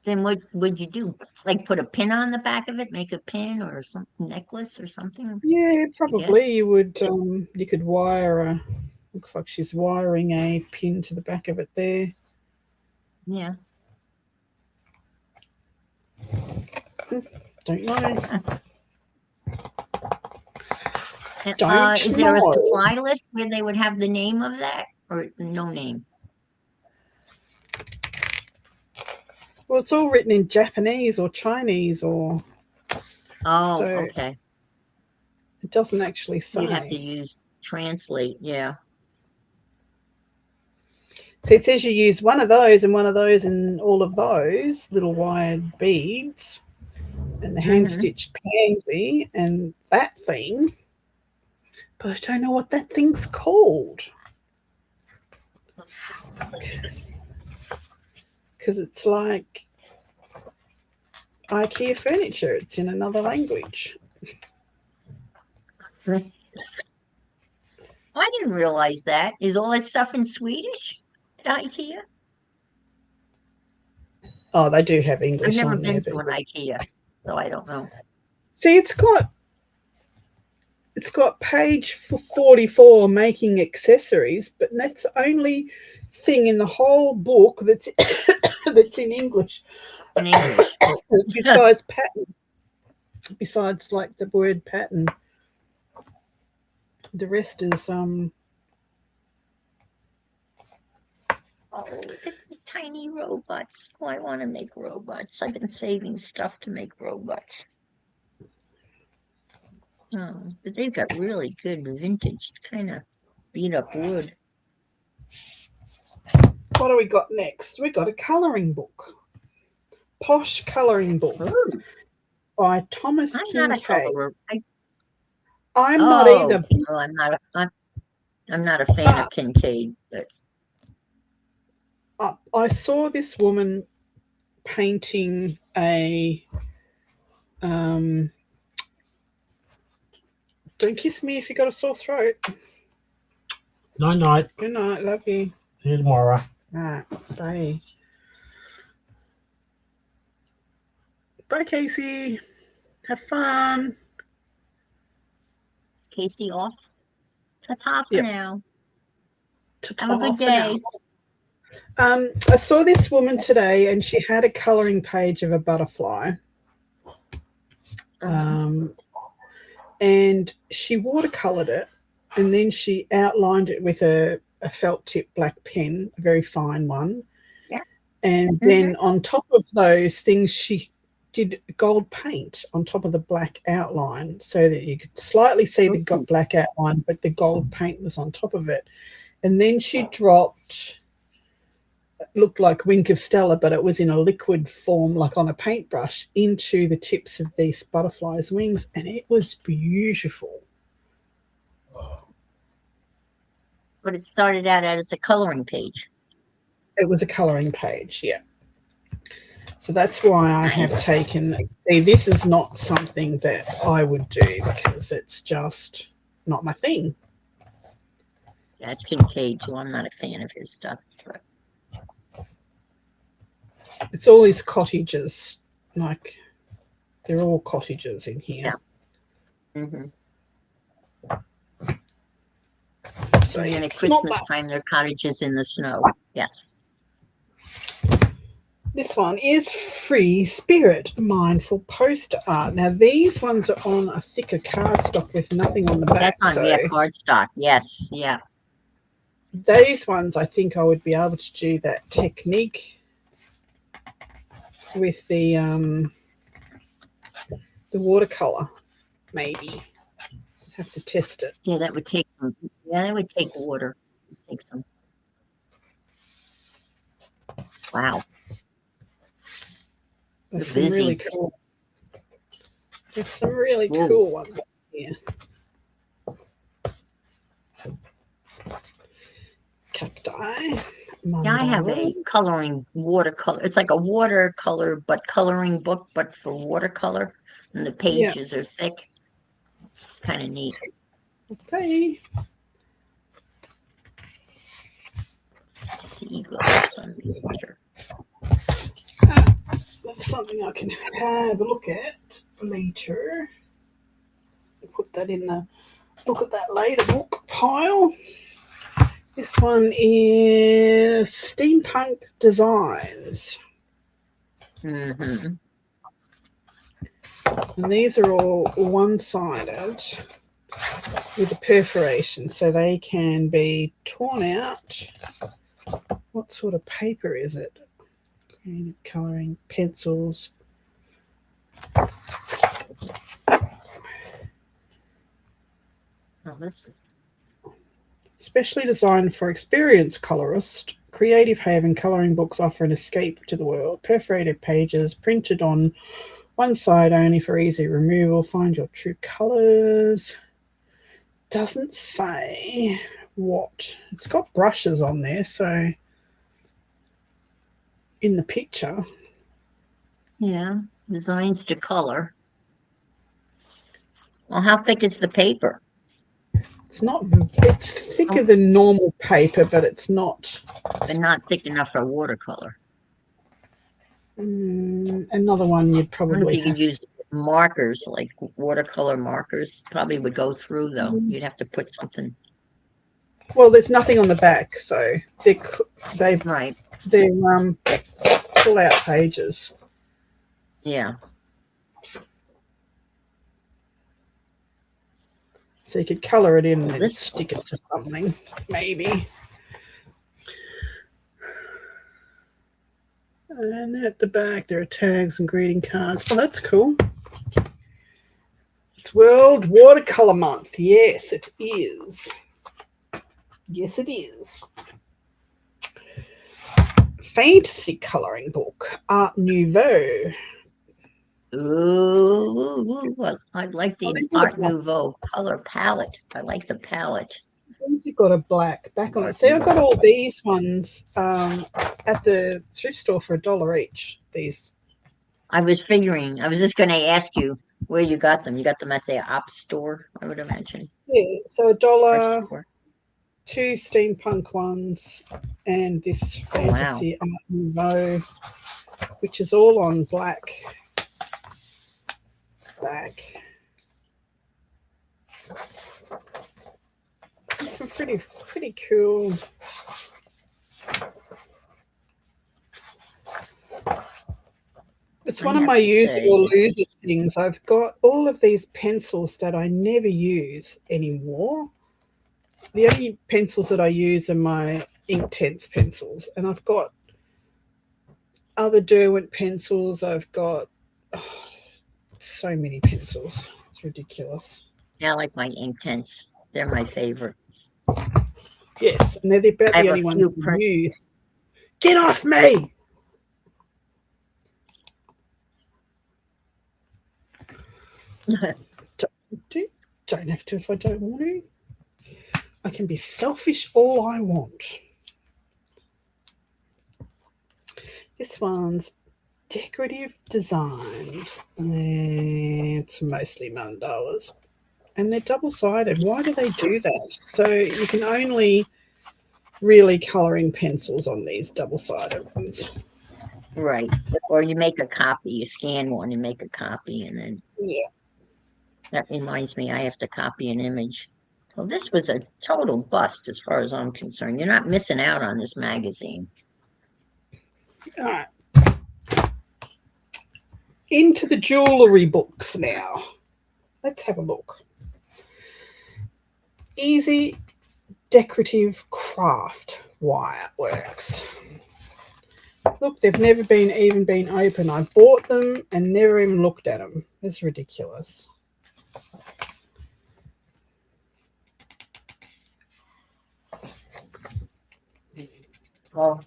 Then what would you do? Like put a pin on the back of it, make a pin or some necklace or something? Yeah, probably you would. You could wire looks like she's wiring a pin to the back of it there. Yeah. Don't know. Is there a supply list where they would have the name of that or no name? Well, it's all written in Japanese or Chinese or. Oh, okay. It doesn't actually say. You'd have to translate, yeah. So it says you use one of those and all of those little wired beads and the hand-stitched pansy and that thing. But I don't know what that thing's called. Because it's like IKEA furniture. It's in another language. I didn't realize that. Is all that stuff in Swedish at IKEA? Oh, they do have English. I've never been to an IKEA, so I don't know. See, it's got page 44 making accessories, but that's the only thing in the whole book that's that's in English. In English. Besides pattern. Besides like the word pattern. The rest is Oh, look at these tiny robots. Oh, I want to make robots. I've been saving stuff to make robots. Oh, but they've got really good vintage kind of beat up wood. What do we got next? We got a colouring book. Posh colouring book. Ooh, by Thomas I'm not a Kincaid. colorer. I'm not either. Oh, I'm not a fan of But Kincaid, but I saw this woman painting a don't kiss me if you got a sore throat. Night night. Good night, love you. See you tomorrow. Alright, bye. Bye, Casey. Have fun. is Casey off? Ta-ta for Yep. now. Ta-ta Have a good for now. day. I saw this woman today, and she had a colouring page of a butterfly. And she watercoloured it, and then she outlined it with a felt tip black pen, a very fine one. Yeah. And then on top of those things, she did gold paint on top of the black outline so that you could slightly see the black outline, but the gold paint was on top of it. And then she dropped, it looked like Wink of Stella, but it was in a liquid form, like on a paintbrush, into the tips of these butterflies' wings, and it was beautiful. But it started out as a coloring page. It was a colouring page, yeah. So that's why I have taken, see, this is not something that I would do because it's just not my thing. That's Kincaid, too. I'm not a fan of his stuff. But It's all these cottages, like they're all cottages in here. Yeah. Mm-hmm. So and at Christmas time, there are cottages in the snow. Yes. This one is Free Spirit Mindful Poster Art. Now, these ones are on a thicker cardstock with nothing on the back. That's on, cardstock. Yes, yeah. These ones, I think I would be able to do that technique with the watercolor, maybe. Have to test it. Yeah, that would take some. Yeah, that would take water. Take some. Wow. There's some really cool. There's some really cool ones here. Cacti. Yeah, I have a coloring watercolor. It's like a watercolor, but coloring book, but for watercolor, and the pages are thick. It's kind of neat. Okay. Seagulls underwater. That's something I can have a look at later. Put that in the look at that later book pile. This one is Steampunk Designs. Mm-hmm. And these are all one-sided with a perforation, so they can be torn out. What sort of paper is it? Colouring, pencils. Oh, this is Specially designed for experienced colorists, Creative Haven colouring books offer an escape to the world. Perforated pages printed on one side only for easy removal. Find your true colours. Doesn't say what. It's got brushes on there, so in the picture. Yeah, designs to color. Well, how thick is the paper? It's thicker than normal paper, but it's not. But not thick enough for watercolor. Another one you'd probably you could use markers, like watercolor markers. Probably would go through, though. You'd have to put something. Well, there's nothing on the back, so they're pull-out pages. Yeah. So you could colour it in and then stick it to something, maybe. And at the back, there are tags and greeting cards. Oh, that's cool. It's World Watercolour Month. Yes, it is. Yes, it is. Fantasy colouring book, Art Nouveau. Ooh, I like the They've got a Art black. Nouveau color palette. I like the palette. These have got a black back on it. Art See, I've got Nouveau. all these ones at the thrift store for $1 each. These. I was just going to ask you where you got them. You got them at the op store, I would imagine. Yeah, so Art $1, store. 2 steampunk ones, and this fantasy Art Nouveau, which is all on black. Some pretty cool. It's one of my use it or lose it things. I've got all of these pencils that I never use anymore. The only pencils that I use are my Inktense pencils, and I've got other Derwent pencils. I've got so many pencils. It's ridiculous. Yeah, I like my Inktense. They're my favorite. Yes, and they're about the only ones to use. Get off me! Don't have to if I don't want to. I can be selfish all I want. This one's decorative designs. It's mostly mandalas. And they're double-sided. Why do they do that? So you can only really colour in pencils on these double-sided ones. Right. Or you make a copy. You scan one and make a copy, and then... Yeah. That reminds me, I have to copy an image. Well, this was a total bust as far as I'm concerned. You're not missing out on this magazine. All right. Into the jewellery books now. Let's have a look. Easy decorative craft wire works. Look, they've never even been open. I bought them and never even looked at them. It's ridiculous. Well,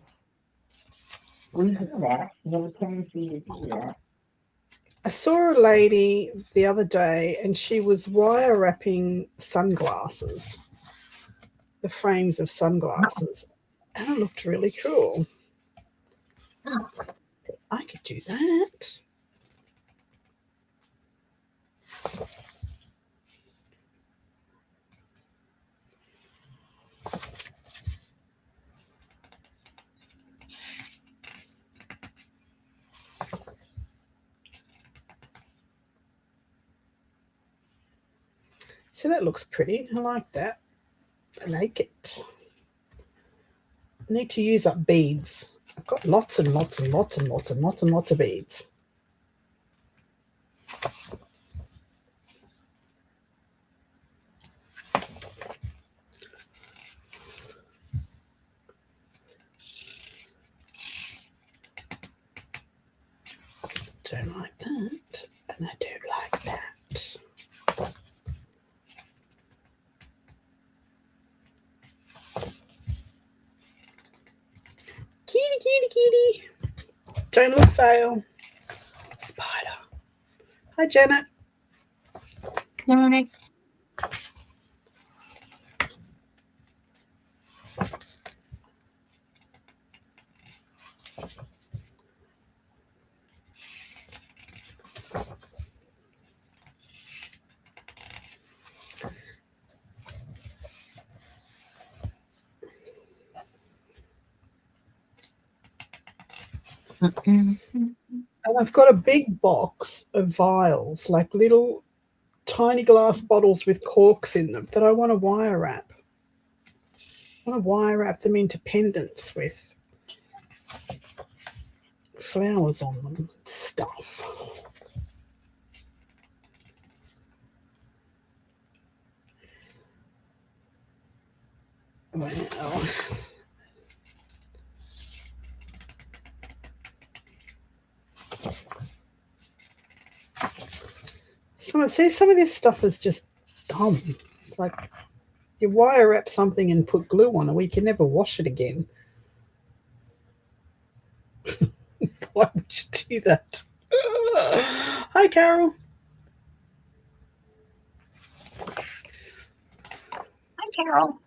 we do that. You have a tendency to do that. I saw a lady the other day and she was wire wrapping sunglasses, the frames of sunglasses, and it looked really cool. I could do that. So that looks pretty. I like that. I like it. I need to use up beads. I've got lots and lots and lots and lots and lots and lots of beads. Don't like that, and I don't like that. Kitty, kitty, kitty. Don't look fail. Spider. Hi, Janet. Janet. And I've got a big box of vials, like little tiny glass bottles with corks in them that I want to wire wrap. I want to wire wrap them into pendants with flowers on them, stuff. Well, some of this stuff is just dumb. It's like You wire wrap something and put glue on it, we can never wash it again. Why would you do that? Hi, Carol. Hi, Carol.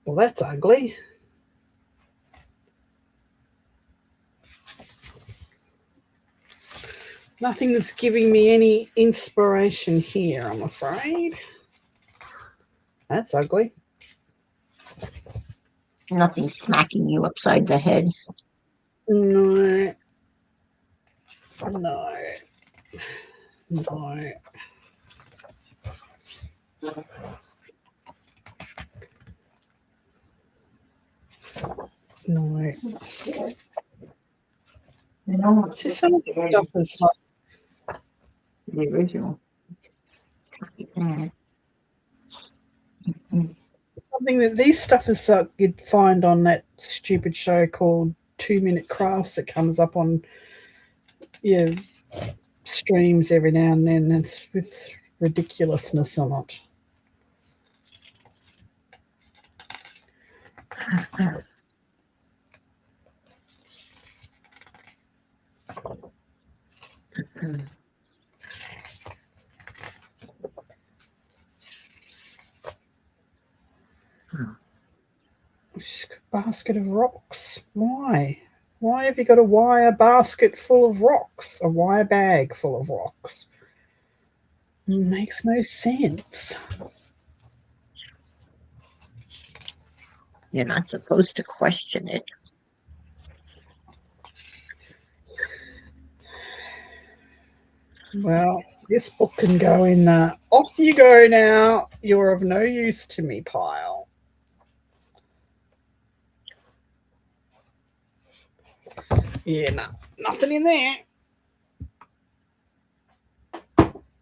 Well, that's ugly. Nothing that's giving me any inspiration here, I'm afraid. That's ugly. Nothing smacking you upside the head. No. No. No. No. No, Just some of the stuff is like the original. something that these stuff is like you'd find on that stupid show called 2 Minute Crafts that comes up on streams every now and then. It's with ridiculousness on it. Basket of rocks. Why? Why have you got a wire basket full of rocks? A wire bag full of rocks? Makes no sense. You're not supposed to question it. Well, this book can go in the off you go now, you're of no use to me pile. Yeah, no, nothing in there.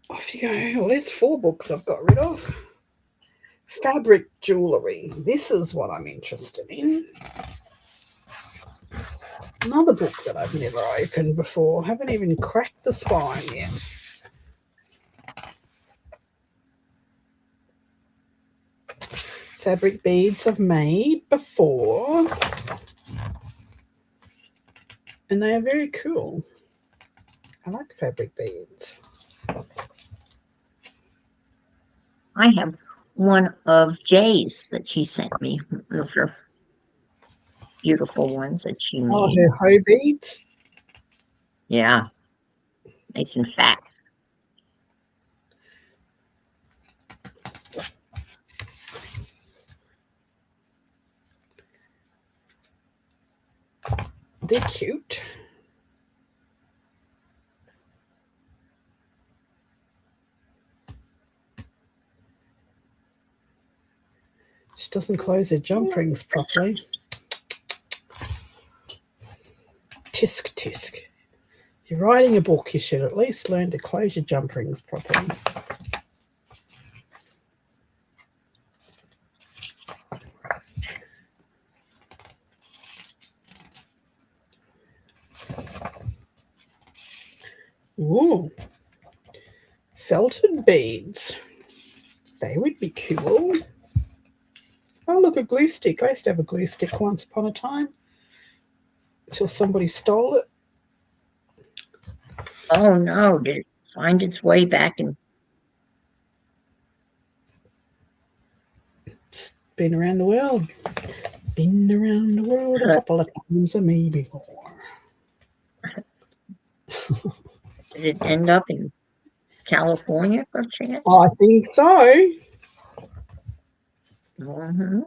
Off you go. Well, there's 4 books I've got rid of. Fabric jewellery. This is what I'm interested in. Another book that I've never opened before. Haven't even cracked the spine yet. Fabric beads I've made before. And they are very cool. I like fabric beads. I have one of Jay's that she sent me. One of her beautiful ones that she made. Oh, her hoe beads? Yeah. Nice and fat. They're cute. She doesn't close her jump rings properly. Tisk tisk. You're writing a book, you should at least learn to close your jump rings properly. Ooh. Felted beads. They would be cool. Oh, look, a glue stick. I used to have a glue stick once upon a time. Until somebody stole it. Oh no, did it find its way back in? It's been around the world. Been around the world a couple of times or maybe more. Did it end up in California per chance? I think so. Mm-hmm.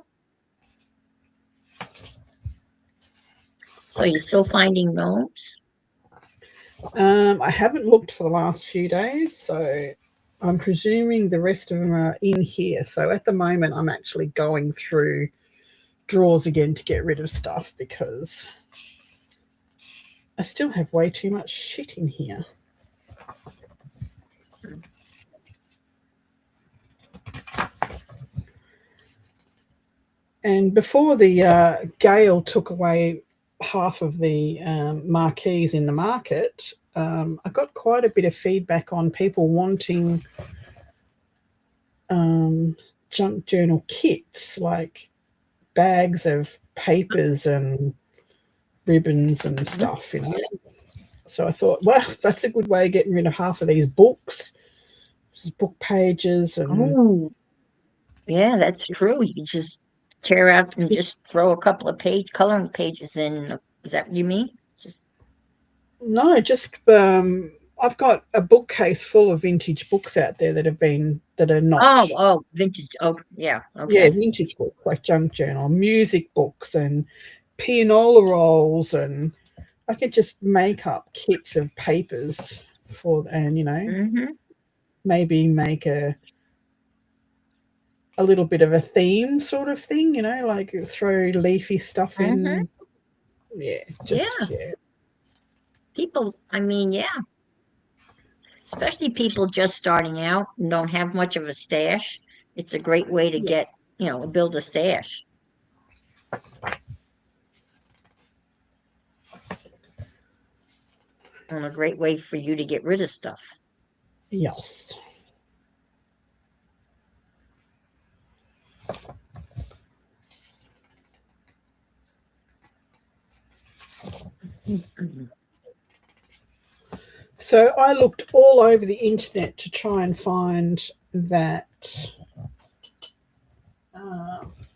So you're still finding gnomes? I haven't looked for the last few days, so I'm presuming the rest of them are in here. So at the moment, I'm actually going through drawers again to get rid of stuff because I still have way too much shit in here. And before the gale took away half of the marquees in the market, I got quite a bit of feedback on people wanting junk journal kits, like bags of papers and ribbons and stuff, So I thought, well, that's a good way of getting rid of half of these books, book pages, and Oh, yeah, that's true. You can just tear out and just throw a couple of coloring pages in. Is that what you mean? Just no, just I've got a bookcase full of vintage books out there that are not, vintage. Oh, yeah. yeah, Okay. vintage books like junk journal, music books, and pianola rolls, and I could just make up kits of papers and Mm-hmm. maybe make a little bit of a theme sort of thing, like throw leafy stuff Mm-hmm. in. Yeah, Yeah. yeah. People, I mean, yeah. Especially people just starting out and don't have much of a stash. It's a great way to Yeah. get, build a stash. And a great way for you to get rid of stuff. Yes. So I looked all over the internet to try and find that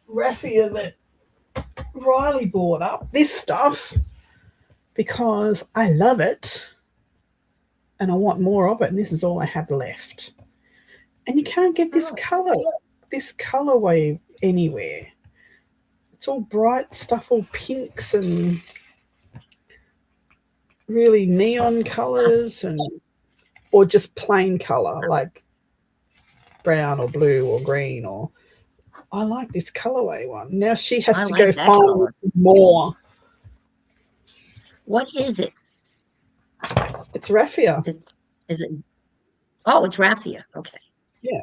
raffia that Riley bought up, this stuff, because I love it and I want more of it, and this is all I have left. And you can't get this colorway anywhere. It's all bright stuff, all pinks and really neon colors, or just plain color like brown or blue or green. Or I like this colorway one. Now she has to go find more. What is it? It's raffia. Is it? Oh, it's raffia. Okay. Yeah.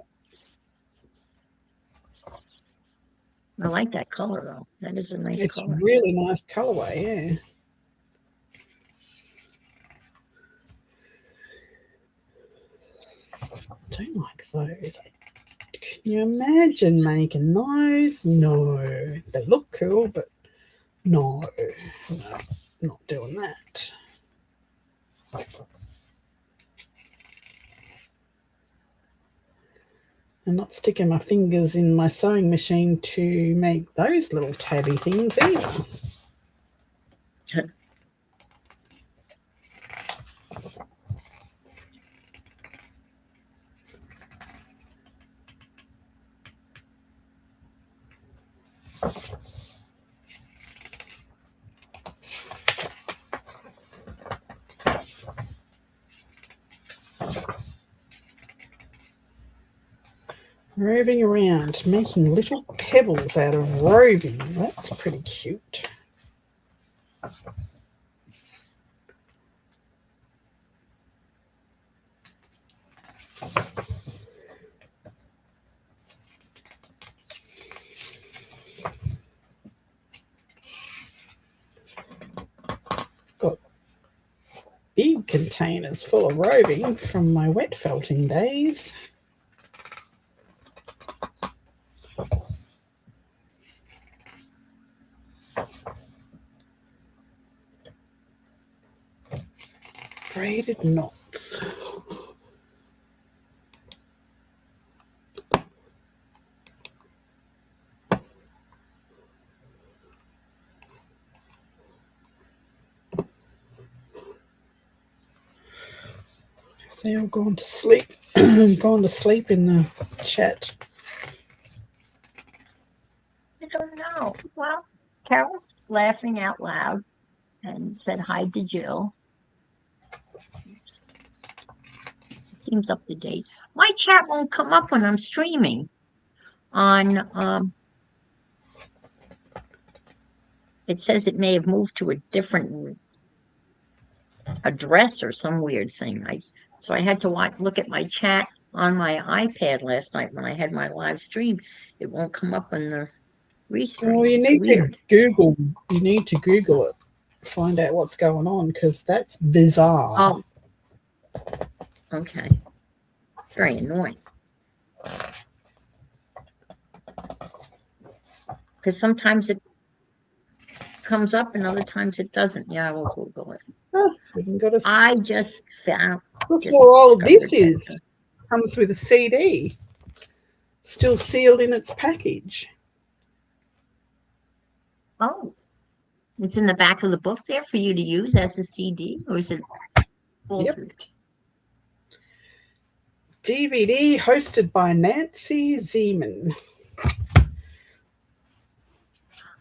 I like that color though. That is a nice color. It's really nice colorway, yeah. I don't like those. Can you imagine making those? No. They look cool, but no, not doing that. I'm not sticking my fingers in my sewing machine to make those little tabby things either. Roving around, making little pebbles out of roving. That's pretty cute. Got big containers full of roving from my wet felting days. Braided knots. They all gone to sleep. Gone to sleep in the chat. I don't know. Well, Carol's laughing out loud and said hi to Jill. Seems up to date. My chat won't come up when I'm streaming on it says it may have moved to a different address or some weird thing. So I had to look at my chat on my iPad last night when I had my live stream. It won't come up on the Restring. Well, you It's need weird. to Google. You need to Google it, find out what's going on, because that's bizarre. Oh, okay. Very annoying. Because sometimes it comes up and other times it doesn't. Yeah, I will Google it. Oh, we can go to. I just found. Look Just what all of this discovered that. is. Comes with a CD, still sealed in its package. Oh, it's in the back of the book there for you to use as a CD, or is it altered? DVD hosted by Nancy Zeman.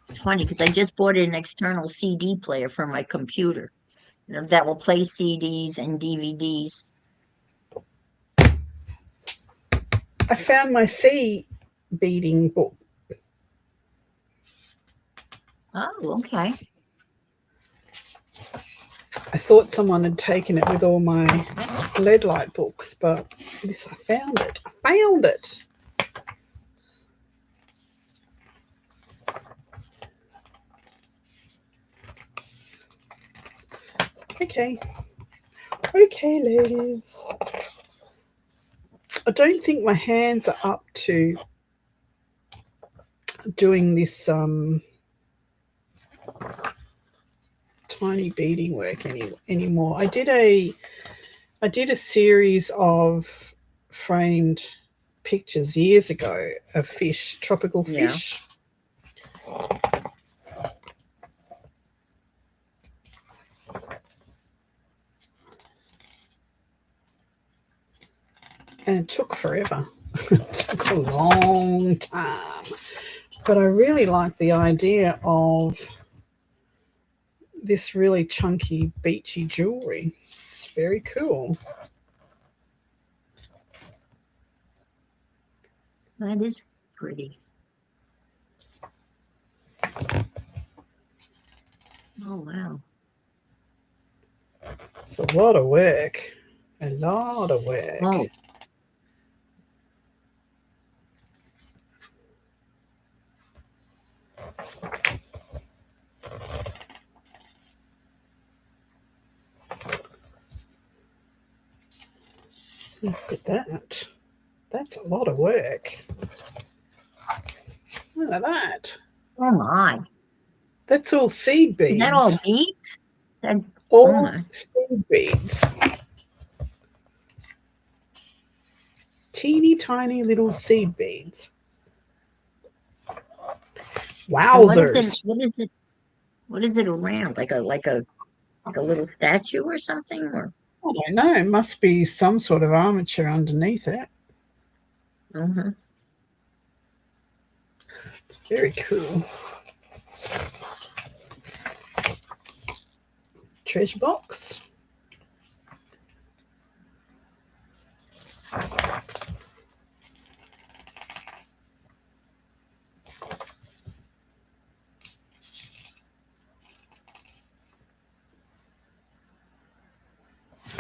It's funny because I just bought an external CD player for my computer that will play CDs and DVDs. I found my C beading book. Oh, okay. I thought someone had taken it with all my lead light books, but this, I found it. I found it. Okay. Okay, ladies. I don't think my hands are up to doing this tiny beading work anymore. I did a series of framed pictures years ago of fish, tropical fish. And it took forever. It took a long time. But I really like the idea of this really chunky, beachy jewelry. It's very cool. That is pretty. Oh, wow. It's a lot of work. A lot of work. Oh. Look at that. That's a lot of work. Look at that. Oh, my. That's all seed beads. Is that all beads? All seed beads. Teeny tiny little seed beads. Wowzers. What is it around? Like a little statue or something? Or I don't know. It must be some sort of armature underneath it. It's very cool. Treasure box.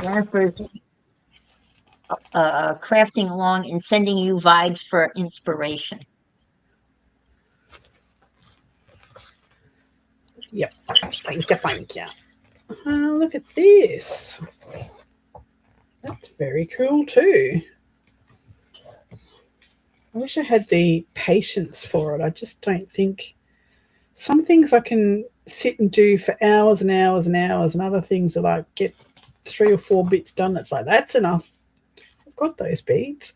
Jennifer's crafting along and sending you vibes for inspiration. Yep. Thank you. Look at this. That's very cool too. I wish I had the patience for it. I just don't think. Some things I can sit and do for hours and hours and hours, and other things that I get 3 or 4 bits done. It's like, that's enough. I've got those beads,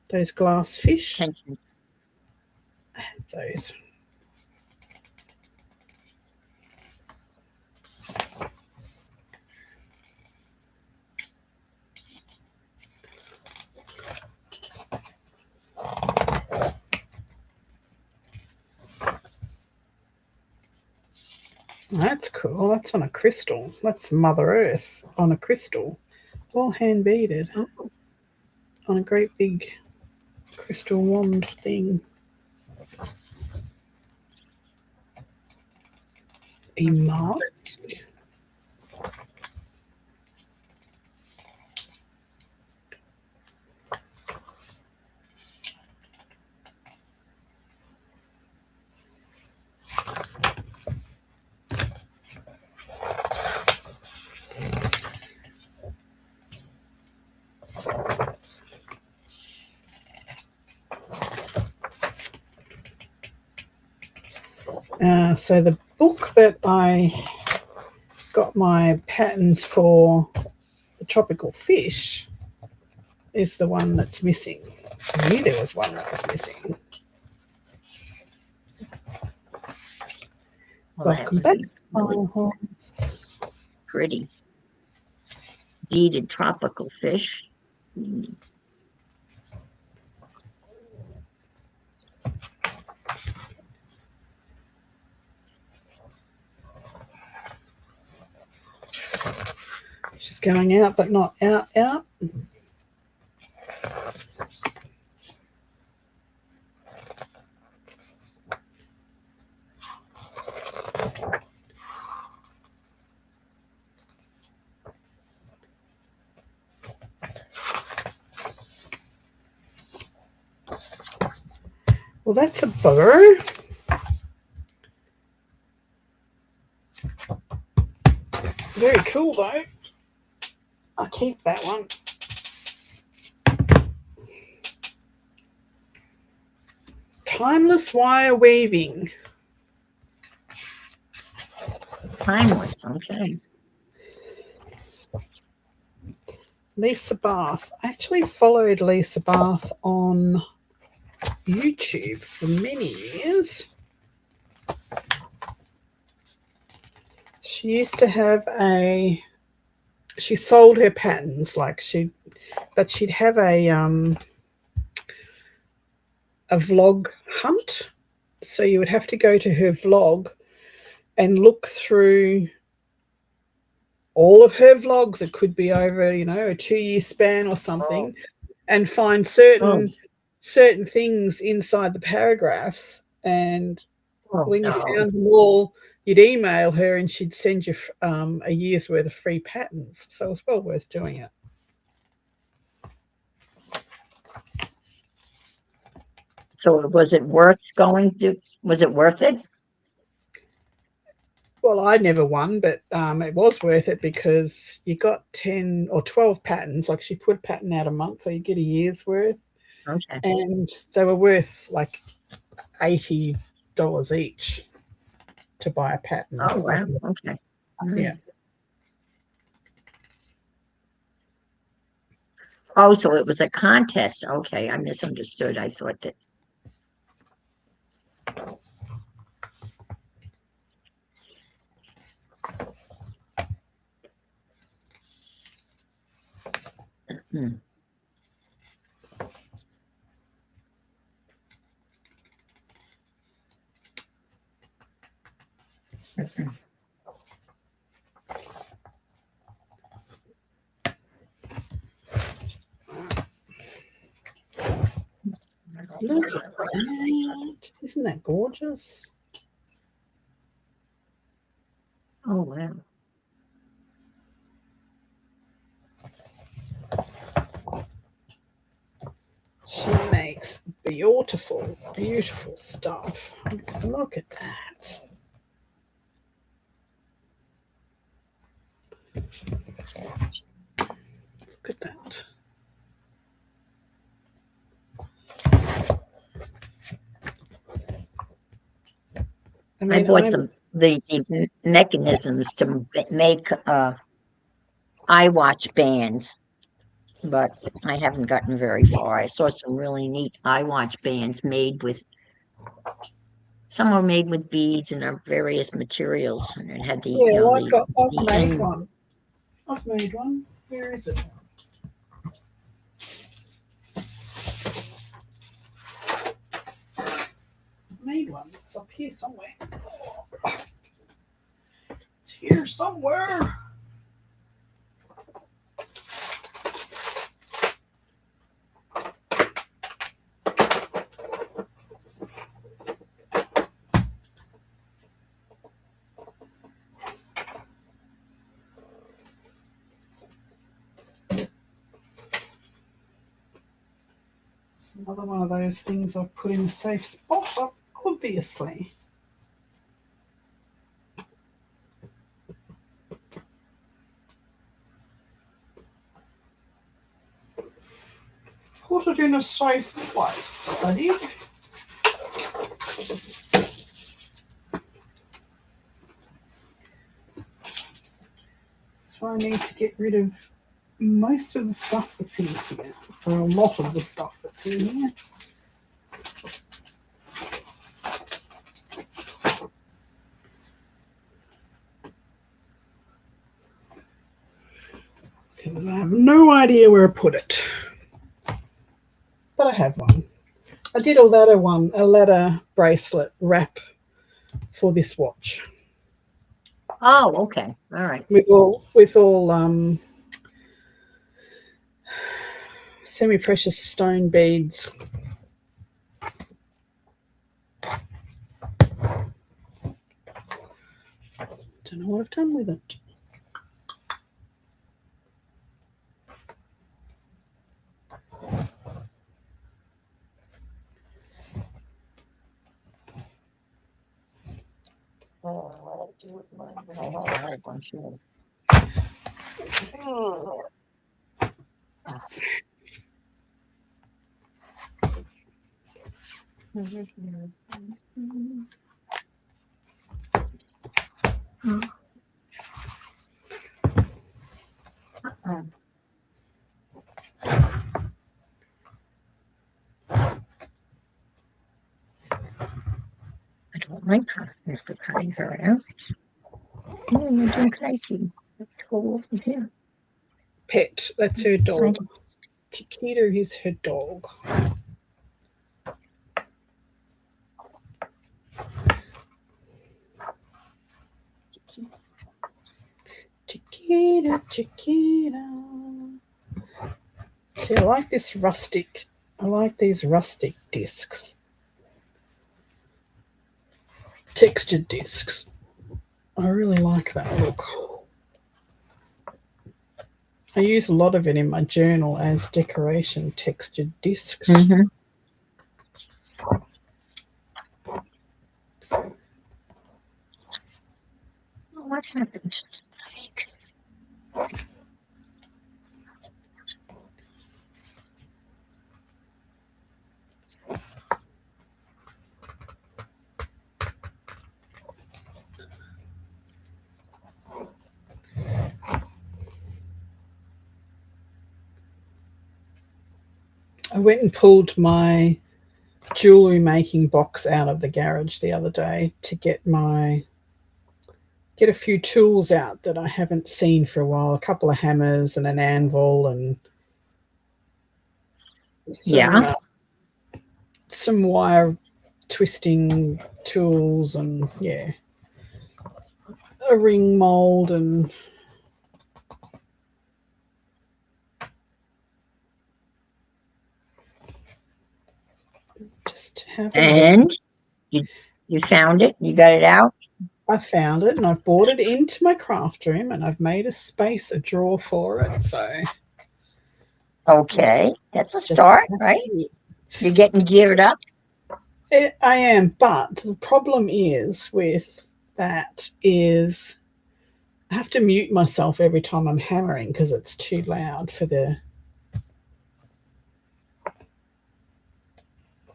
those glass fish. Tensions. I have those. That's cool. That's on a crystal. That's Mother Earth on a crystal. All hand beaded. Oh. On a great big crystal wand thing. A mask. So the book that I got my patterns for the tropical fish is the one that's missing. I knew there was one that was missing. Welcome back, Firehorse. Pretty. Beaded tropical fish. She's going out, but not out. Well, that's a bow. Very cool, though. I'll keep that one. Timeless wire weaving. Timeless, okay. Lisa Bath. I actually followed Lisa Bath on YouTube for many years. She used to have she sold her patterns but she'd have a vlog hunt. So you would have to go to her vlog and look through all of her vlogs. It could be over, a 2-year span or something, and find certain things inside the paragraphs. And when you found them all, you'd email her and she'd send you a year's worth of free patterns. So it was well worth doing it. So was it worth was it worth it? Well, I never won, but it was worth it because you got 10 or 12 patterns. Like she put a pattern out a month, so you get a year's worth. Okay. And they were worth like $80 each to buy a pattern. Oh, wow. Okay. Yeah. Oh, so it was a contest. Okay, I misunderstood. I thought that. Look at that. Isn't that gorgeous? Oh, wow. She makes beautiful, beautiful stuff. Look at that. Look at that. I bought the mechanisms to make iWatch bands, but I haven't gotten very far. I saw some really neat iWatch bands some were made with beads and various materials, and it had I've made one. I've made one. Where is it? Made one. It's up here somewhere. It's here somewhere. It's another one of those things I've put in a safe spot, obviously. Put it in a safe place, buddy. So I need to get rid of most of the stuff that's in here, or a lot of the stuff that's in here. Because I have no idea where I put it. But I have one. I did a ladder bracelet wrap for this watch. Oh, okay. All right. With all semi-precious stone beads. Don't know what I've done with it. Oh, what did I do with mine? Oh, I had a bunch of them. Oh. I don't like her after cutting her out. I don't like you. Go over here. Pet, that's her dog. Chiquita is her dog. Chiquita, Chiquita. See, I like these rustic discs. Textured discs. I really like that look. I use a lot of it in my journal as decoration textured discs. Mm-hmm. What happened? I went and pulled my jewellery making box out of the garage the other day to get a few tools out that I haven't seen for a while. A couple of hammers and an anvil and some wire twisting tools and a ring mold and just have And you found it? You got it out? I found it and I've brought it into my craft room and I've made a drawer for it. So okay, that's a start, right? You're getting geared up. I am, but the problem is with that is I have to mute myself every time I'm hammering because it's too loud for the.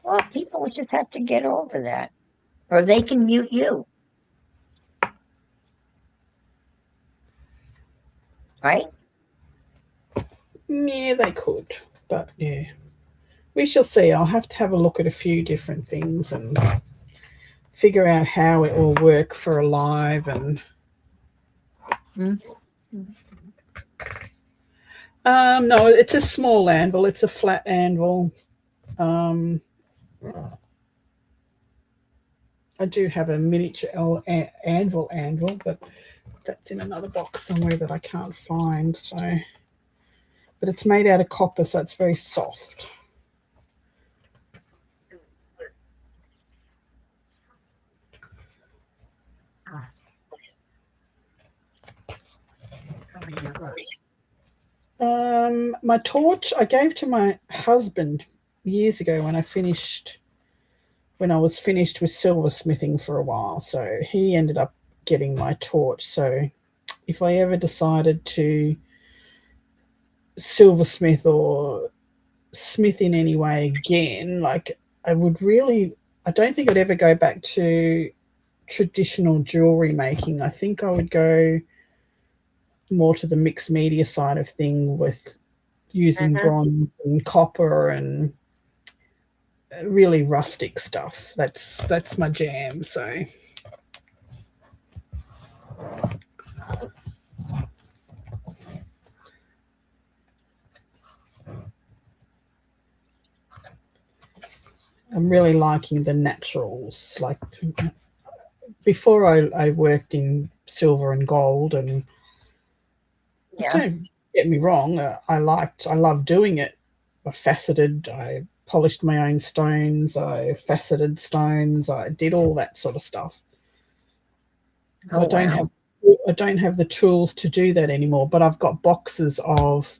Well, people just have to get over that, or they can mute you, right? Yeah, they could, but yeah, we shall see. I'll have to have a look at a few different things and figure out how it will work for a live and. No, it's a small anvil. It's a flat anvil. I do have a miniature anvil, but that's in another box somewhere that I can't find. So, but it's made out of copper, so it's very soft. My torch I gave to my husband years ago when I was finished with silversmithing for a while. So he ended up getting my torch. So if I ever decided to silversmith or smith in any way again, like I don't think I'd ever go back to traditional jewelry making. I think I would go more to the mixed media side of thing with using bronze and copper and really rustic stuff. That's my jam. So I'm really liking the naturals. Like before, I worked in silver and gold, and don't get me wrong, I love doing it. I polished my own stones, I faceted stones, I did all that sort of stuff. Oh, I don't have the tools to do that anymore, but I've got boxes of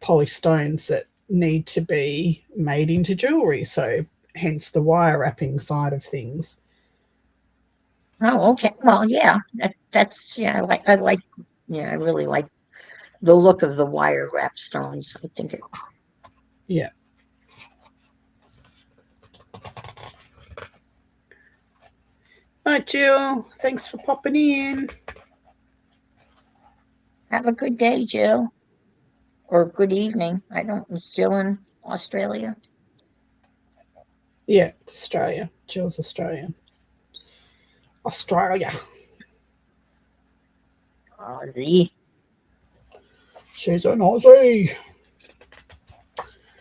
polished stones that need to be made into jewelry. So hence the wire wrapping side of things. Oh, okay. Well, yeah, that's I really like the look of the wire wrap stones. I think it. Yeah. All right, Jill. Thanks for popping in. Have a good day, Jill, or good evening. Is Jill in Australia? Yeah, it's Australia. Jill's Australian. Australia. Aussie. She's an Aussie.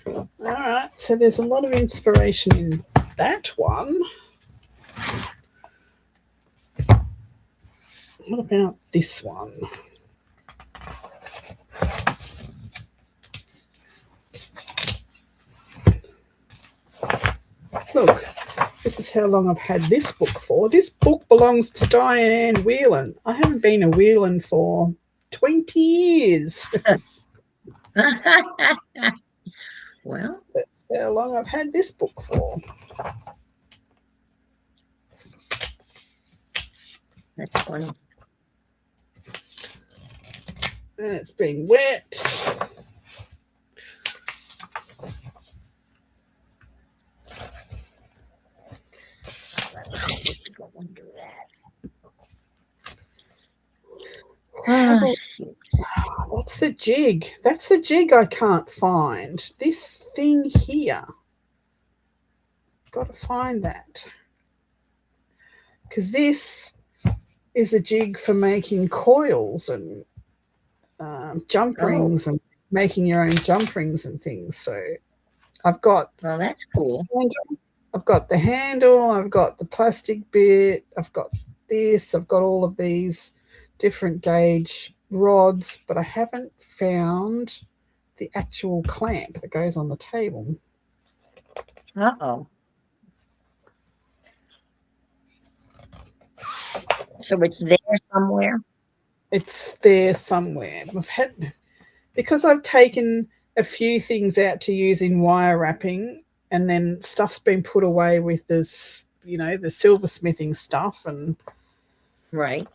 All right, so there's a lot of inspiration in that one. What about this one? Look, this is how long I've had this book for. This book belongs to Diane Whelan. I haven't been a Whelan for 20 years. Well, that's how long I've had this book for. That's funny. And it's been wet. Go and do that. That's the jig. That's the jig I can't find. This thing here. Got to find that. Because this is a jig for making coils and jump rings and making your own jump rings and things. So I've got... Well, that's cool. I've got the handle. I've got the plastic bit. I've got this. I've got all of these different gauge rods, but I haven't found the actual clamp that goes on the table. Uh-oh. So it's there somewhere? It's there somewhere. Because I've taken a few things out to use in wire wrapping, and then stuff's been put away with this, the silversmithing stuff, and right.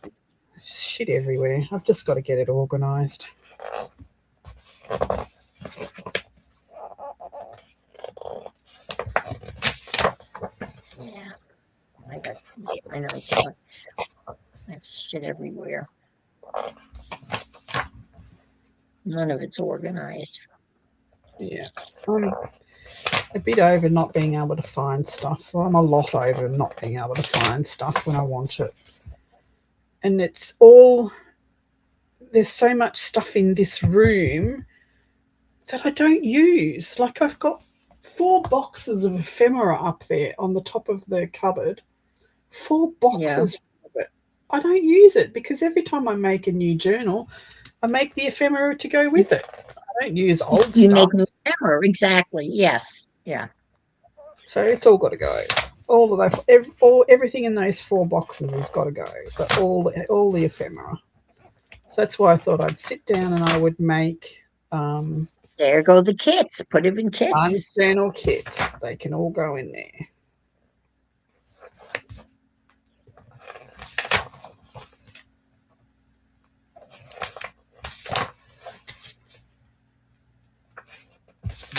Shit everywhere. I've just got to get it organised. Yeah. I know. I have shit everywhere. None of it's organized. Yeah. I'm a bit over not being able to find stuff. Well, I'm a lot over not being able to find stuff when I want it. And it's all... There's so much stuff in this room that I don't use. Like, I've got 4 boxes of ephemera up there on the top of the cupboard. 4 boxes of it. I don't use it because every time I make a new journal, I make the ephemera to go with it. I don't use old stuff. You make new ephemera, exactly. Yes. Yeah. So it's all got to go. All of that, everything in those 4 boxes has got to go. But all the ephemera. So that's why I thought I'd sit down and I would make... there go the kits. Put them in kits. 1 journal kits. They can all go in there.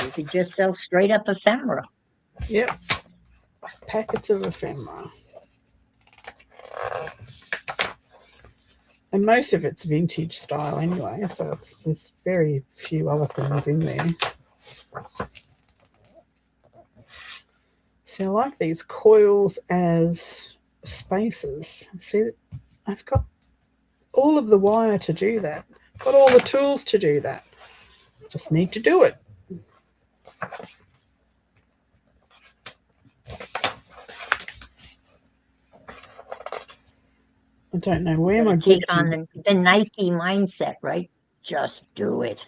You could just sell straight up ephemera. Yep. Packets of ephemera. And most of it's vintage style anyway, so there's very few other things in there. So I like these coils as spacers. See, I've got all of the wire to do that. Got all the tools to do that. Just need to do it. I don't know where my take on the Nike mindset, right? Just do it.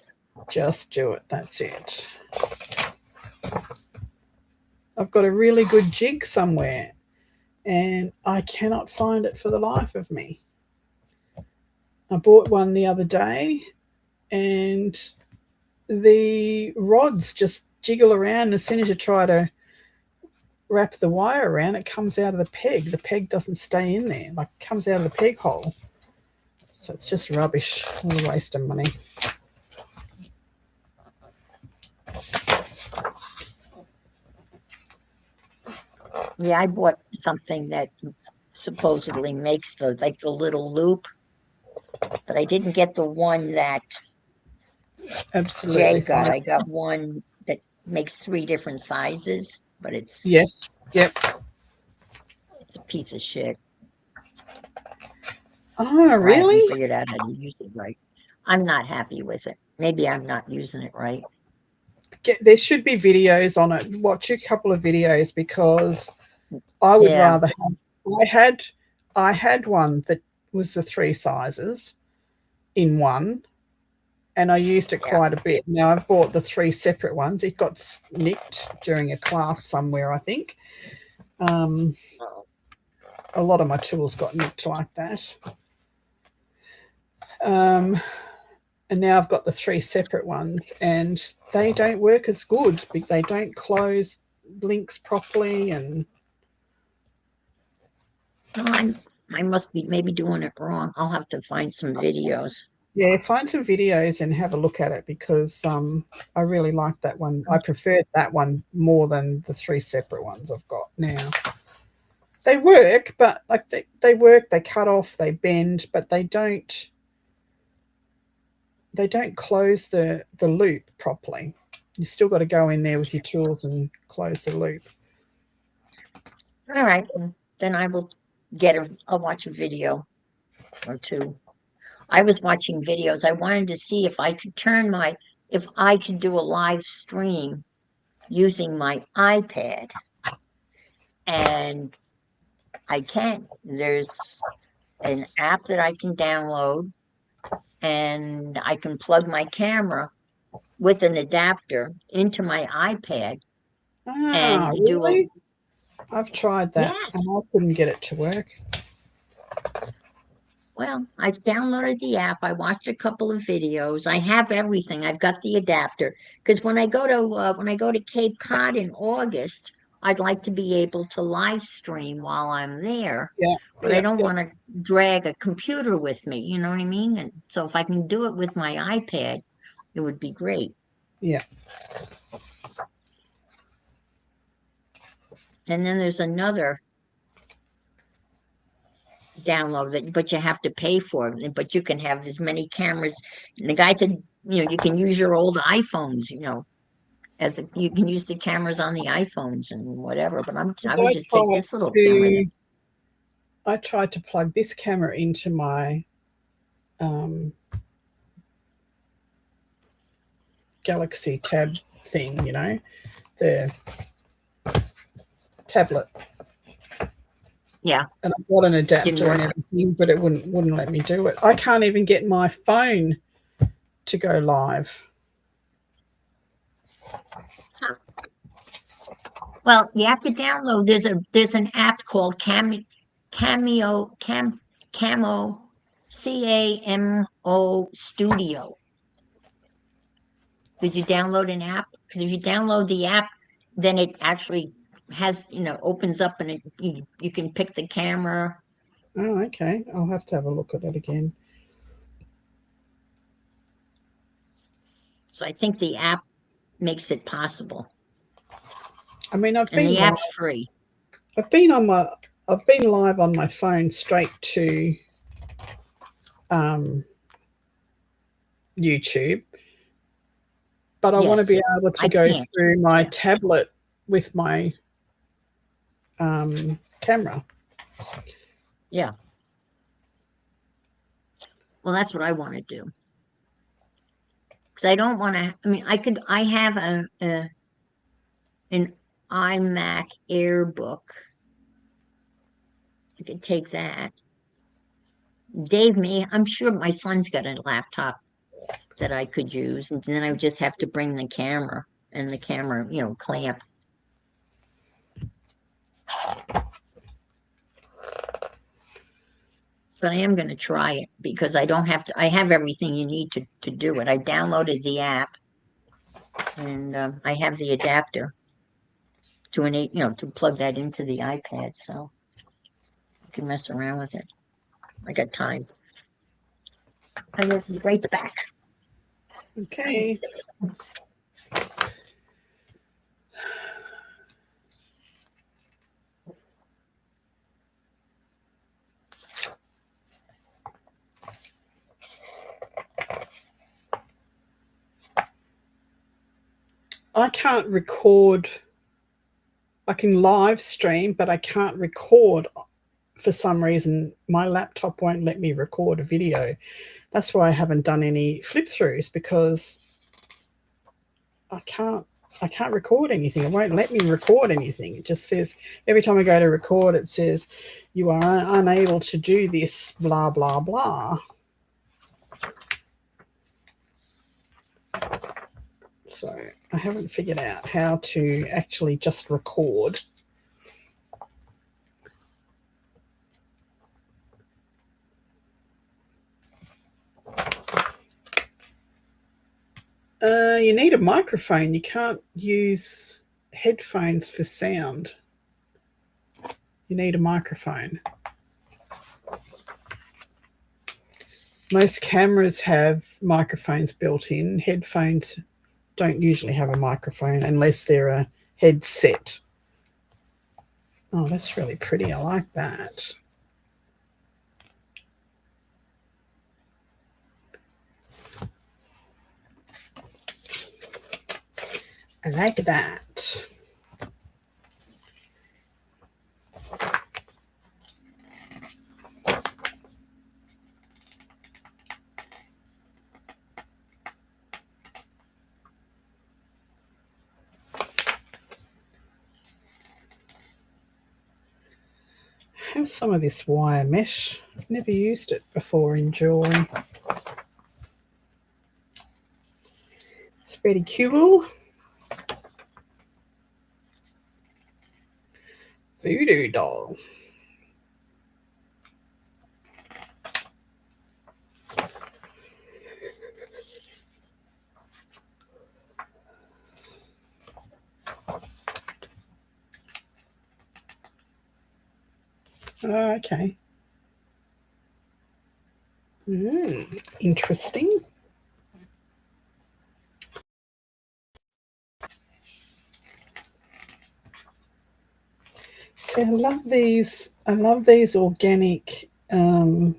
Just do it. That's it. I've got a really good jig somewhere and I cannot find it for the life of me. I bought one the other day and the rods just jiggle around. As soon as you try to wrap the wire around, it comes out of the peg. The peg doesn't stay in there, like it comes out of the peg hole. So it's just rubbish, what a waste of money. Yeah, I bought something that supposedly makes the little loop, but I didn't get the one that Absolutely Jay got. fine. I got one that makes 3 different sizes, but it's Yes. Yep. it's a piece of shit. Oh, really? I haven't figured out how to use it right. I'm not happy with it. Maybe I'm not using it right. There should be videos on it. Watch a couple of videos because I would rather have. I had one that was the 3 sizes in one, and I used it quite a bit. Now I've bought the 3 separate ones. It got nicked during a class somewhere, I think. A lot of my tools got nicked like that. And now I've got the 3 separate ones, and they don't work as good. They don't close links properly, and I must be maybe doing it wrong. I'll have to find some videos. Yeah, find some videos and have a look at it because I really like that one. I preferred that one more than the 3 separate ones I've got now. They work, but like they work, they cut off, they bend, but they don't close the loop properly. You still got to go in there with your tools and close the loop. All right, then I will I'll watch a video or 2. I was watching videos. I wanted to see if I could do a live stream using my iPad, and I can. There's an app that I can download, and I can plug my camera with an adapter into my iPad. Ah, and really? I've tried that, and I couldn't get it to work. Well, I've downloaded the app. I watched a couple of videos. I have everything. I've got the adapter because when I go to Cape Cod in August, I'd like to be able to live stream while I'm there. Yeah, but I don't want to drag a computer with me. You know what I mean? And so if I can do it with my iPad, it would be great. Yeah. And then there's another download but you have to pay for it, but you can have as many cameras. And the guy said, you can use your old iPhones, you can use the cameras on the iPhones and whatever, but I would just take this little camera. I tried to plug this camera into my Galaxy Tab thing, the tablet. Yeah. And I've got an adapter and everything, but it wouldn't let me do it. I can't even get my phone to go live. Huh. Well, you have to download. There's an app called Camo CAMO Studio. Did you download an app? Because if you download the app, then it actually has, opens up and you can pick the camera. Oh, okay. I'll have to have a look at it again. So I think the app makes it possible. I mean, the app's free. I've been live on my phone straight to YouTube, but I want to Yes, be able to I go can't. through my Yeah. tablet with my camera. Yeah. Well, that's what I want to do. Because I don't want to, I mean, I have an iMac Air book. I could take that. I'm sure my son's got a laptop that I could use, and then I would just have to bring the camera and the camera, clamp. But I am going to try it because I don't have to, I have everything you need to do it. I downloaded the app and I have the adapter to plug that into the iPad, so I can mess around with it. I got time. I will be right back. Okay. I can't record. I can live stream, but I can't record. For some reason, my laptop won't let me record a video. That's why I haven't done any flip throughs, because I can't record anything. It won't let me record anything. It just says every time I go to record, it says you are unable to do this, blah blah blah. So I haven't figured out how to actually just record. You need a microphone. You can't use headphones for sound. You need a microphone. Most cameras have microphones built in. Headphones don't usually have a microphone unless they're a headset. Oh, that's really pretty. I like that. I like that. Have some of this wire mesh. I've never used it before in jewelry. It's pretty cool. Voodoo doll. Okay. Interesting. So I love these. I love these organic. I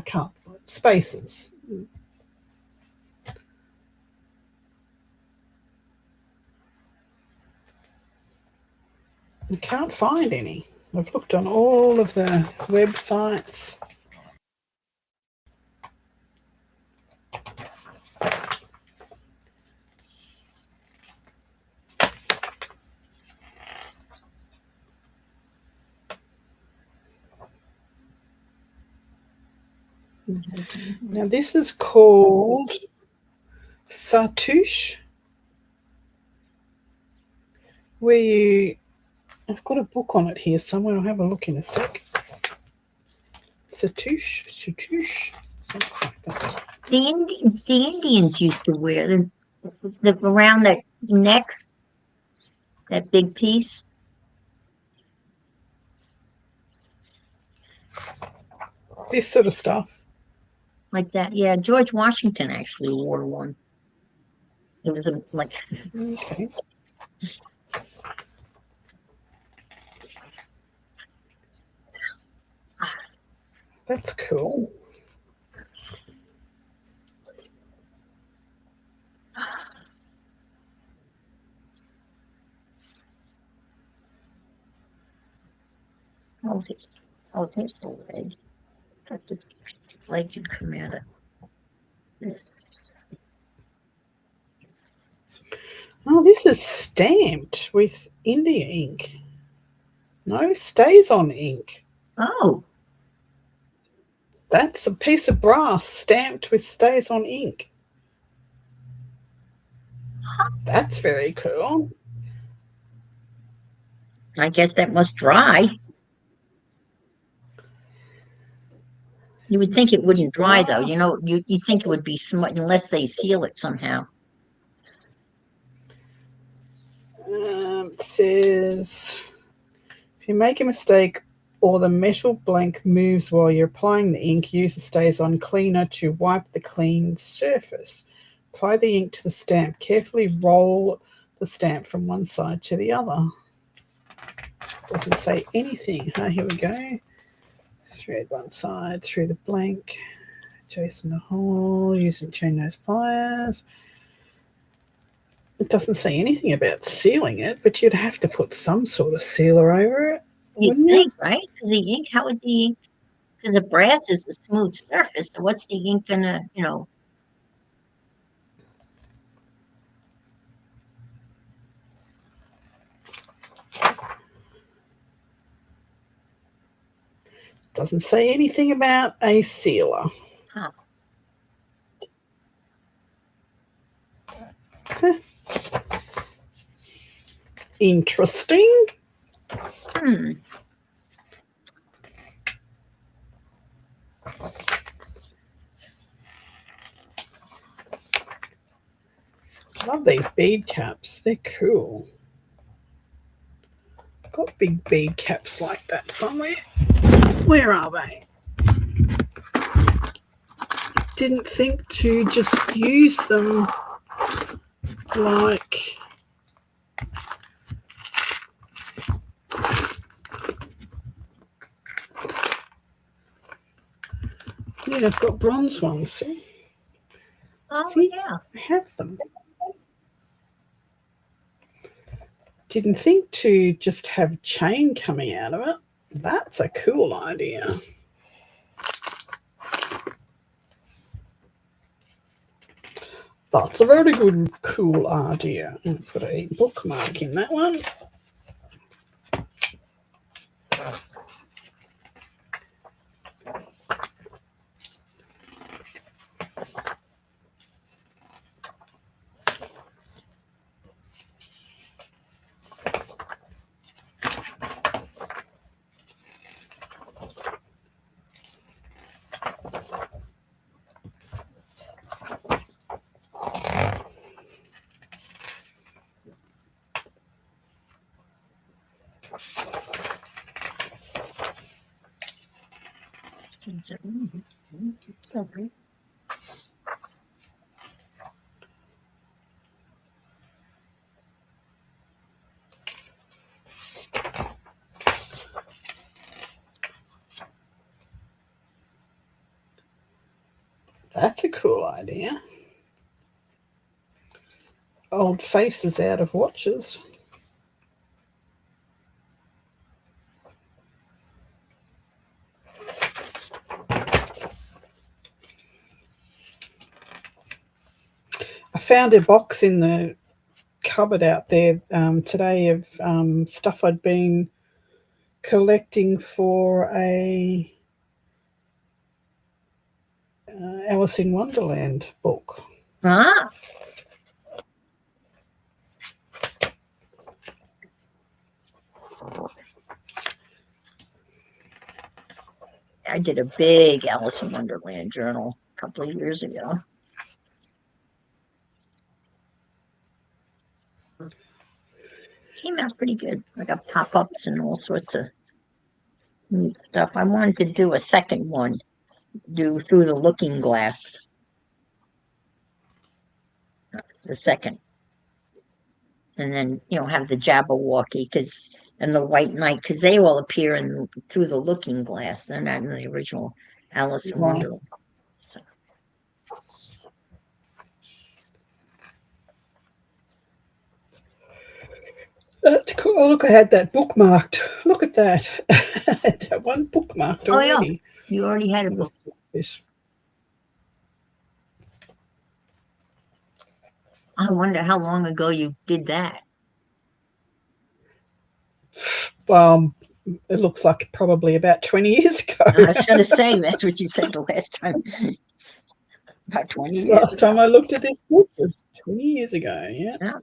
can't find spaces. I can't find any. I've looked on all of the websites. Now this is called Satouche. I've got a book on it here somewhere. I'll have a look in a sec. Satouche, something like that. The Indians used to wear the around the neck, that big piece. This sort of stuff. Like that. Yeah, George Washington actually wore one. It was like. Okay. That's cool. Oh, there's the leg. Got the leg could come out of this. Oh, this is stamped with India ink. No, stays on ink. Oh, That's a piece of brass stamped with stays on ink. That's very cool. I guess that must dry. You would think it wouldn't dry, though. You know, you'd think it would be smudged unless they seal it somehow. It says, if you make a mistake or the metal blank moves while you're applying the ink, use the stays on cleaner to wipe the clean surface. Apply the ink to the stamp. Carefully roll the stamp from one side to the other. Doesn't say anything. Here we go. Thread one side through the blank. Adjacent the hole using chain nose pliers. It doesn't say anything about sealing it, but you'd have to put some sort of sealer over it. You'd think, right? Because the ink, how would the ink, because the brass is a smooth surface, so what's the ink gonna, you know? Doesn't say anything about a sealer. Huh. Interesting. Love these bead caps. They're cool. Got big bead caps like that somewhere. Where are they? Didn't think to just use them like yeah, I've got bronze ones. See? Oh, See? yeah. I have them. Didn't think to just have chain coming out of it. That's a cool idea. That's a very good, cool idea. I'll put a bookmark in that one. That's a cool idea. Old faces out of watches. I found a box in the cupboard out there today of stuff I'd been collecting for a Alice in Wonderland book. Ah. I did a big Alice in Wonderland journal a couple of years ago. Came out pretty good. I got pop-ups and all sorts of neat stuff. I wanted to do a second one, do Through the Looking Glass. The second. And then, you know, have the Jabberwocky and the White Knight, because they all appear in Through the Looking Glass. They're not in the original. Alice in Wow. Wonderland. So, That's cool. Oh, look, I had that bookmarked. Look at that. I had that one bookmarked oh, yeah. already. You already had a book. I wonder how long ago you did that. It looks like probably about 20 years ago. I was going to say, that's what you said the last time. About 20 years Last ago. time I looked at this book was 20 years ago, yeah. Yeah.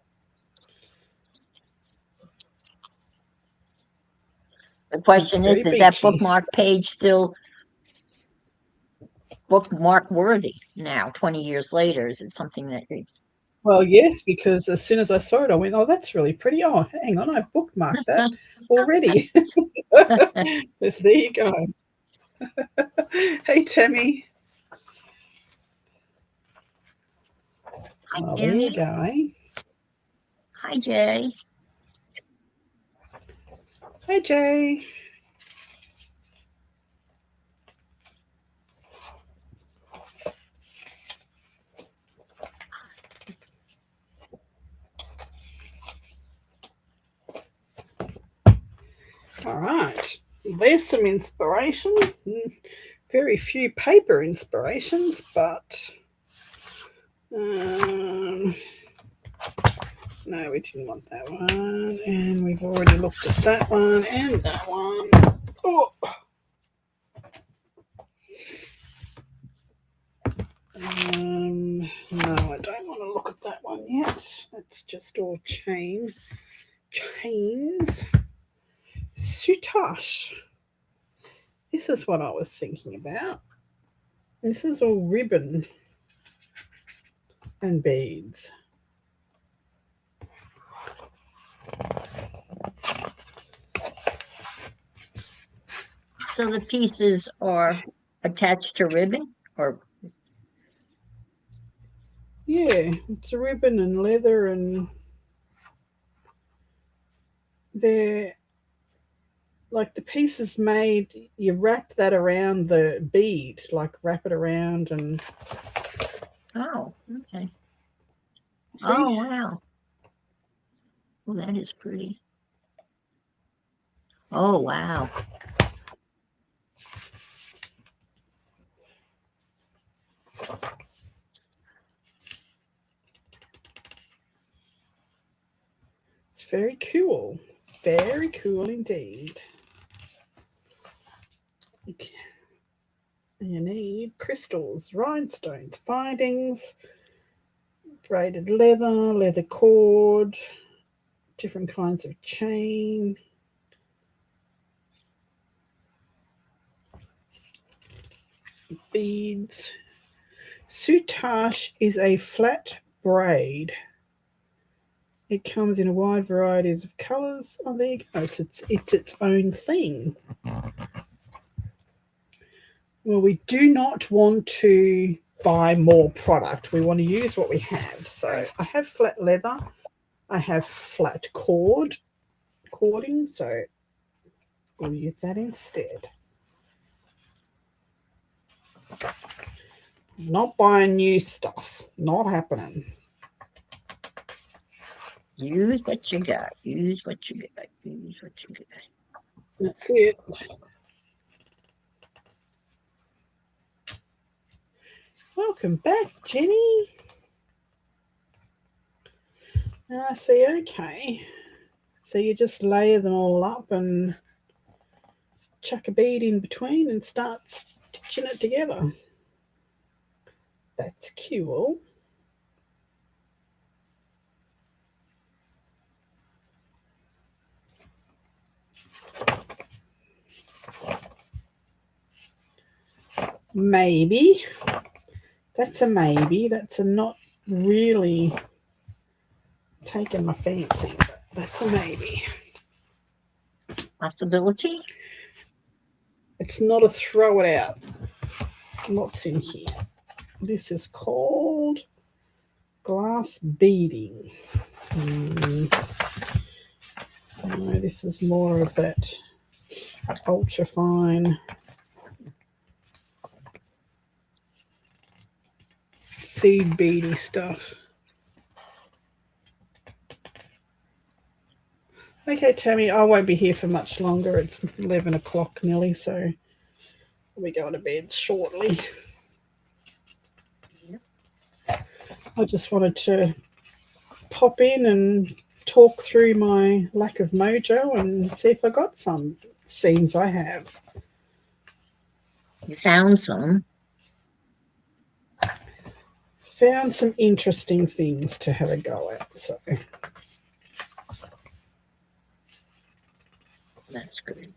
The question is, very is that beachy. bookmark page still bookmark worthy now, 20 years later? Is it something that you... Well, yes, because as soon as I saw it, I went, oh, that's really pretty. Oh, hang on, I bookmarked that already. Yes, there you go. Hey, Tammy. Hi, Oh, there you Tammy. go, eh? Hi, Jay. Hey, Jay. All right. There's some inspiration. Very few paper inspirations, but no, we didn't want that one. And we've already looked at that one and that one. Oh. No, I don't want to look at that one yet. That's just all chains. Soutache. This is what I was thinking about. This is all ribbon and beads. So the pieces are attached to ribbon, or? Yeah, it's a ribbon and leather, and they're like the pieces made, you wrap that around the bead, like wrap it around and... Oh, okay. See? Oh, wow. Well, that is pretty. Oh, wow. It's very cool. Very cool indeed. Okay. You need crystals, rhinestones, findings, braided leather cord, different kinds of chain, beads. Soutache is a flat braid. It comes in a wide variety of colours. Oh, there you go. It's its own thing. Well, we do not want to buy more product. We want to use what we have. So I have flat leather. I have flat cording. So we'll use that instead. Not buying new stuff. Not happening. Use what you got. Use what you got. Use what you got. That's it. Welcome back, Jenny. I see, okay. So you just layer them all up and chuck a bead in between and start stitching it together. That's cool. Maybe. That's a maybe. That's a not really taking my fancy, but that's a maybe. Possibility? It's not a throw it out. What's in here? This is called glass beading. No, this is more of that ultra fine seed beady stuff. Okay, Tammy, I won't be here for much longer. It's 11 o'clock nearly, so we'll be going to bed shortly. I just wanted to pop in and talk through my lack of mojo and see if I got some. Seems I have. You found some. Found some interesting things to have a go at, so That's good.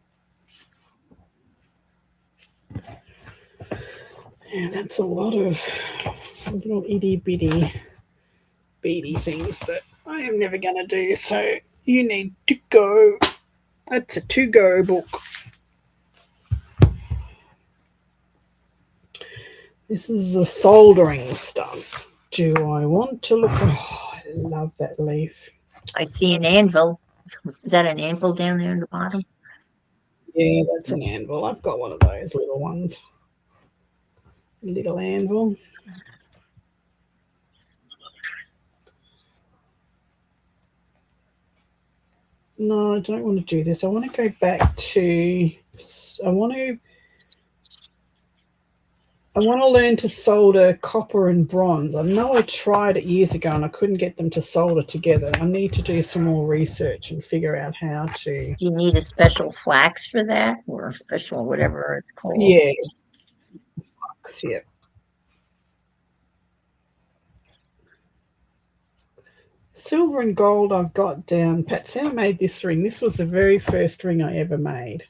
yeah, that's a lot of little itty bitty beady things that I am never going to do. So you need to go. That's a to-go book. This is the soldering stuff. Do I want to look? Oh, I love that leaf. I see an anvil. Is that an anvil down there in the bottom? Yeah, that's an anvil. I've got one of those little ones. Little anvil. No, I don't want to do this. I want to go back to. I want to learn to solder copper and bronze. I know I tried it years ago and I couldn't get them to solder together. I need to do some more research and figure out how to. Do you need a special flax for that, or a special whatever it's called? Yeah. Yeah. Silver and gold I've got down. Patsy, I made this ring. This was the very first ring I ever made.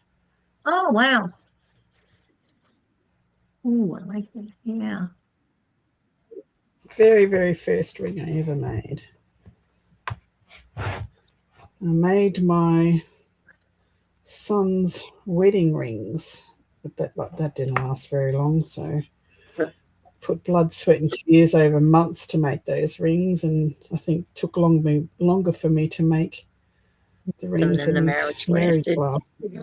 Oh, wow. Ooh, I like that. Yeah. Very, very first ring I ever made. I made my son's wedding rings, but that didn't last very long, so put blood, sweat and tears over months to make those rings, and I think it took longer for me to make the rings than the marriage lasted.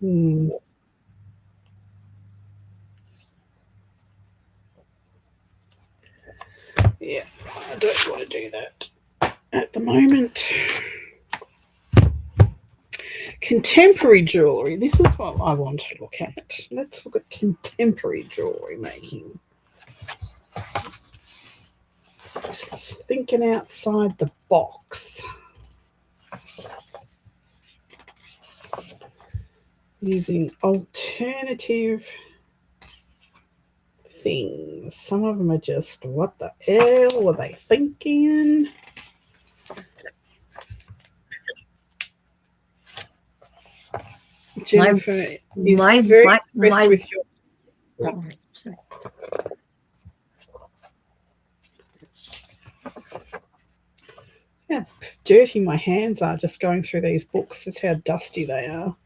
Yeah. Yeah, I don't want to do that at the moment. Contemporary jewellery. This is what I want to look at. Let's look at contemporary jewellery making. Just thinking outside the box. Using alternative things. Some of them are just, what the hell were they thinking? Jennifer is very impressed with your. How dirty my hands are just going through these books. That's how dusty they are.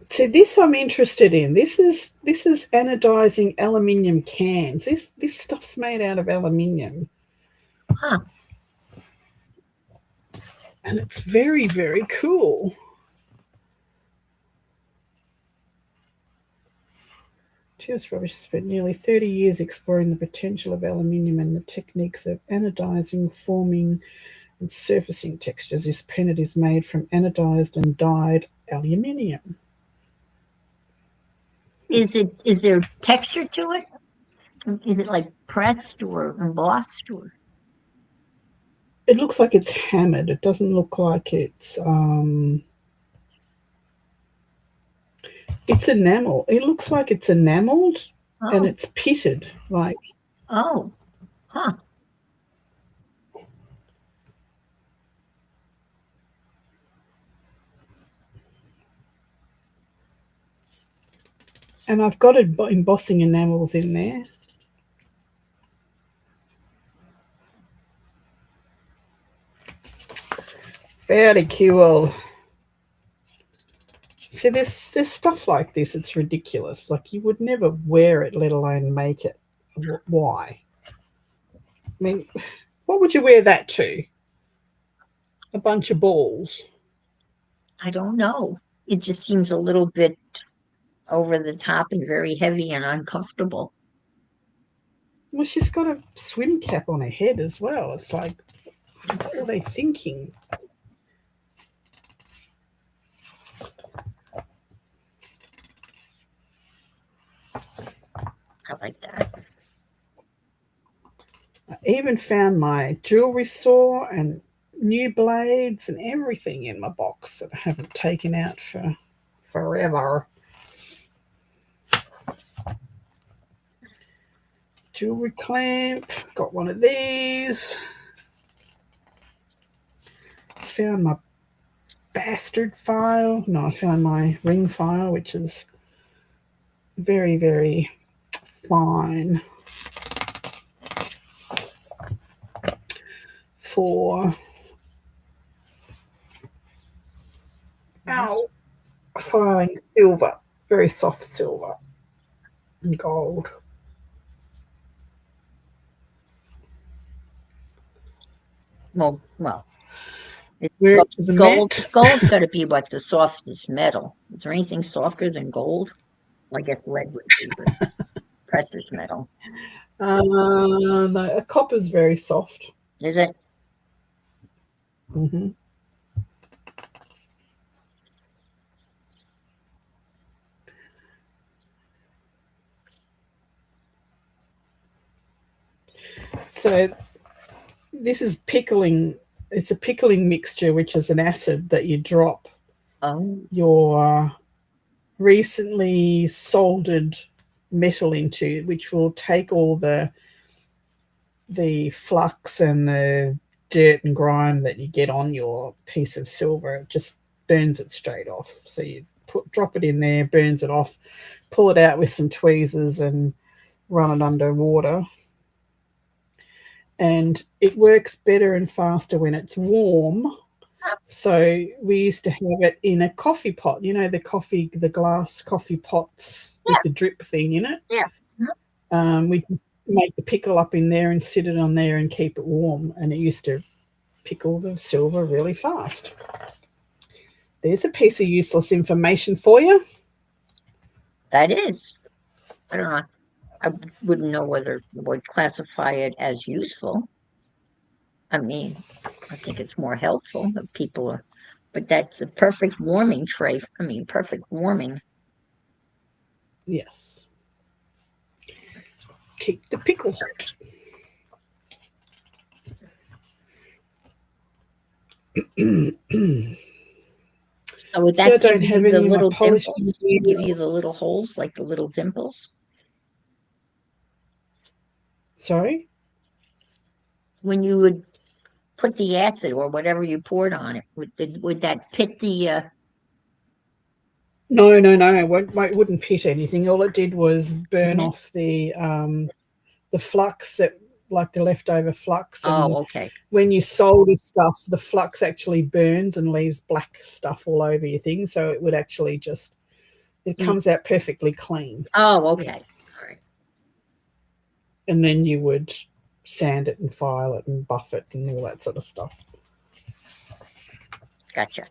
So this I'm interested in. This is anodizing aluminium cans. This stuff's made out of aluminium. Huh. And it's very, very cool. Cheers, Rubbish spent nearly 30 years exploring the potential of aluminium and the techniques of anodizing, forming, and surfacing textures. This pennant is made from anodized and dyed aluminium. Is there texture to it? Is it like pressed or embossed or? It looks like it's hammered. It doesn't look like it's enamel. It looks like it's enameled and it's pitted like. Oh, huh. And I've got embossing enamels in there. Very cool. See, there's stuff like this. It's ridiculous. Like you would never wear it, let alone make it. Why? mean, what would you wear that to? A bunch of balls. I don't know. It just seems a little bit over the top and very heavy and uncomfortable. Well, she's got a swim cap on her head as well. It's like, what are they thinking? I like that. I even found my jewelry saw and new blades and everything in my box that I haven't taken out for forever. Jewelry clamp, got one of these. Found my bastard file. No, I found my ring file, which is very, very fine for filing silver, very soft silver and gold. Well, Wear it to the Met. Gold's got to be like the softest metal. Is there anything softer than gold? Well, I guess lead would be, but precious metal. No, copper's very soft. Is it? Mm-hmm. So this is pickling. It's a pickling mixture, which is an acid that you drop your recently soldered metal into, which will take all the flux and the dirt and grime that you get on your piece of silver. It just burns it straight off. So you drop it in there, burns it off, pull it out with some tweezers and run it under water. And it works better and faster when it's warm. So we used to have it in a coffee pot, the glass coffee pots with the drip thing in it. Yeah. We just make the pickle up in there and sit it on there and keep it warm. And it used to pickle the silver really fast. There's a piece of useless information for you. That is. I don't know. I wouldn't know whether I would classify it as useful. I mean, I think it's more helpful if people are, but that's a perfect warming tray. I mean, perfect warming. Yes. Keep the pickle hot. So would that give you the little dimples? Give you the little holes, like the little dimples? Sorry? When you would put the acid or whatever you poured on it, would that pit the... No. It wouldn't pit anything. All it did was burn off the flux, that, like the leftover flux. And okay. when you solder stuff, the flux actually burns and leaves black stuff all over your thing. So it would actually just, it comes out perfectly clean. Oh, okay. Yeah. All right. And then you would sand it and file it and buff it and all that sort of stuff. Gotcha.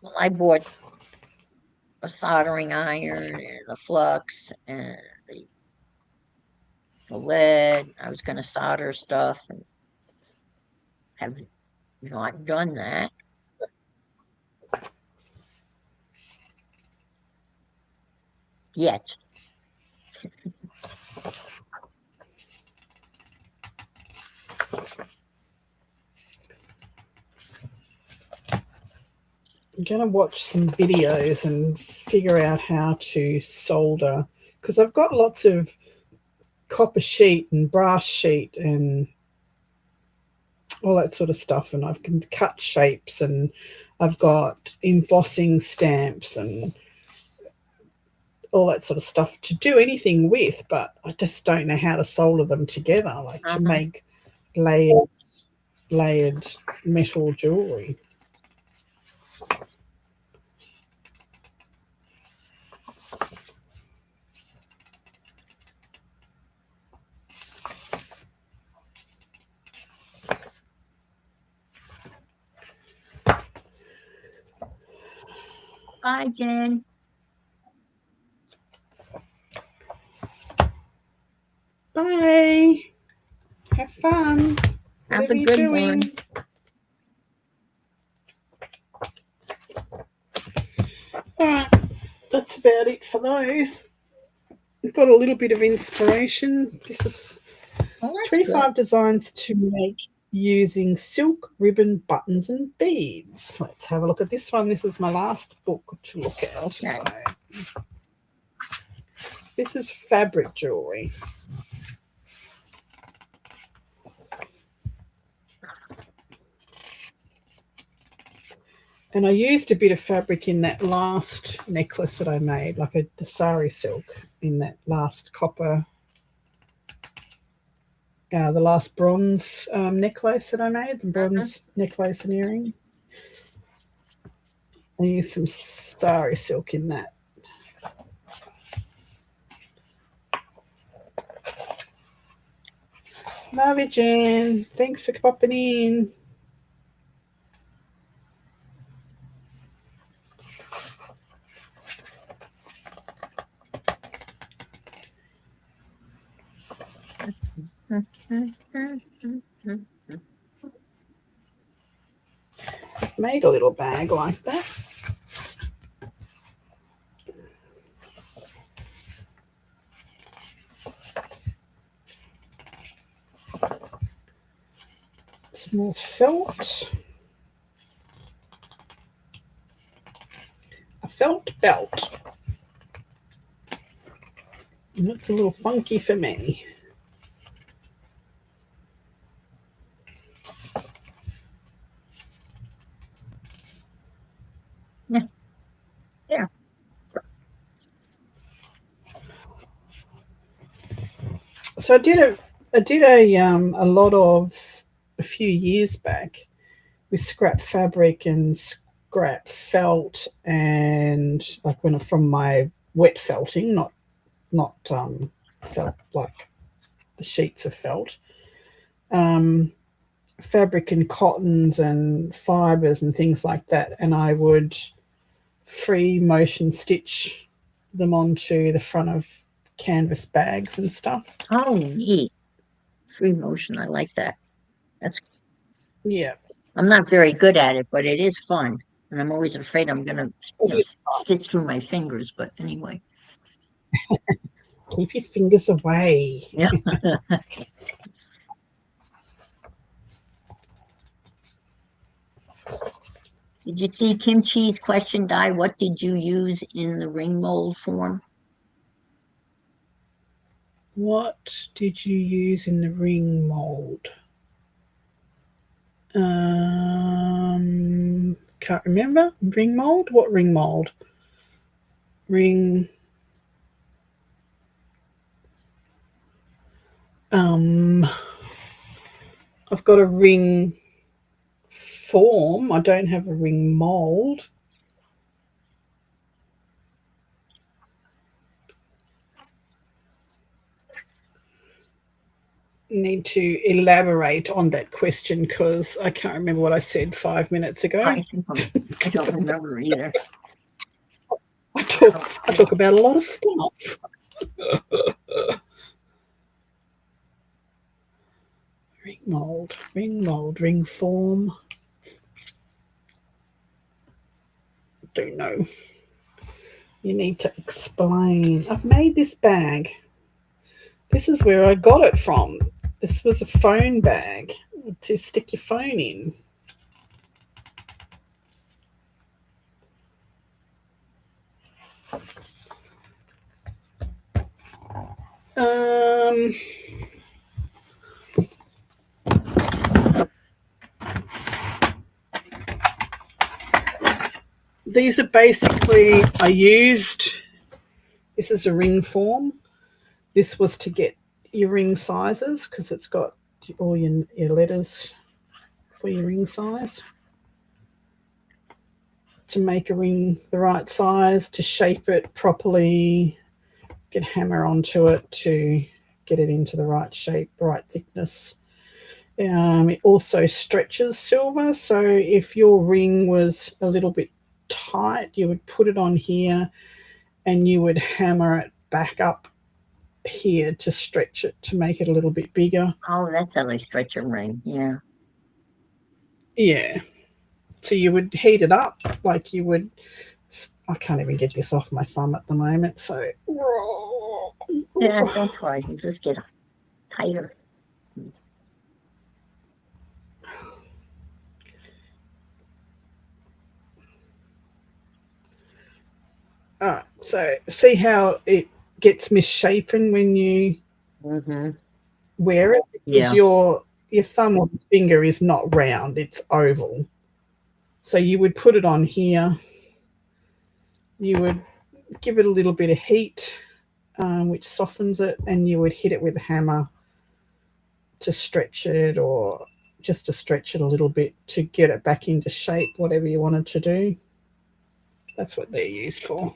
Well, I bought a soldering iron and a flux and the lead. I was going to solder stuff and have not done that. Yet. I'm going to watch some videos and figure out how to solder, because I've got lots of copper sheet and brass sheet and all that sort of stuff, and I can cut shapes, and I've got embossing stamps and all that sort of stuff to do anything with, but I just don't know how to solder them together, like to make layered metal jewelry. Bye, Jen. Bye. Have fun. Have Whatever a you're good doing. one. All right, that's about it for those. We've got a little bit of inspiration. This is Well, that's 25 good. designs to make using silk, ribbon, buttons, and beads. Let's have a look at this one. This is my last book to look at. Okay. So, this is fabric jewelry. And I used a bit of fabric in that last necklace that I made, like the sari silk in that last copper, the last bronze necklace that I made, the bronze necklace and earrings. I used some sari silk in that. Love you, Jen. Thanks for popping in. Made a little bag like that. Some more felt. A felt belt. And that's a little funky for me. Yeah. So I did a lot of a few years back with scrap fabric and scrap felt, and like when from my wet felting, not felt like the sheets of felt, fabric and cottons and fibers and things like that, and I would free motion stitch them onto the front of canvas bags and stuff. Oh, neat. Free motion. I like that. That's. Yeah. I'm not very good at it, but it is fun. And I'm always afraid I'm going to stitch through my fingers. But anyway. Keep your fingers away. Yeah. Did you see Kimchi's question, Di? What did you use in the ring mold form? What did you use in the ring mold? Can't remember. Ring mold? What ring mold? Ring. I've got a ring form. I don't have a ring mold. Need to elaborate on that question because I can't remember what I said 5 minutes ago. I don't remember either. I talk about a lot of stuff. Ring mold, ring form. Don't know. You need to explain. I've made this bag. This is where I got it from. This was a phone bag to stick your phone in. These are basically, this is a ring form. This was to get your ring sizes because it's got all your letters for your ring size. To make a ring the right size, to shape it properly, get hammer onto it to get it into the right shape, right thickness. It also stretches silver, so if your ring was a little bit tight, you would put it on here and you would hammer it back up here to stretch it to make it a little bit bigger. Oh, that's how they stretch a ring. Yeah. Yeah. So you would heat it up like you would. I can't even get this off my thumb at the moment. So. Yeah, don't try. You just get tighter. So see how it gets misshapen when you wear it, because Yeah. your thumb or finger is not round, it's oval. So you would put it on here, you would give it a little bit of heat, which softens it, and you would hit it with a hammer to stretch it, or just to stretch it a little bit to get it back into shape, whatever you wanted to do. That's what they're used for.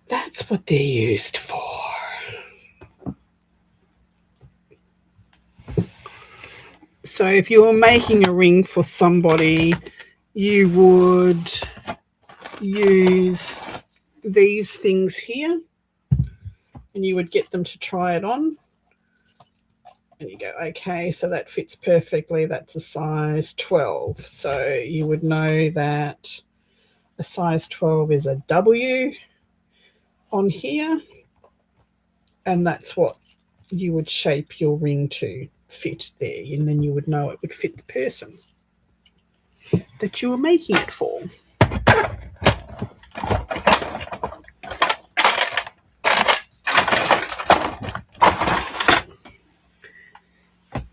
That's what they're used for. So if you were making a ring for somebody, you would use these things here, and you would get them to try it on. And you go, okay, so that fits perfectly. That's a size 12. So you would know that a size 12 is a W on here. And that's what you would shape your ring to fit there. And then you would know it would fit the person that you were making it for.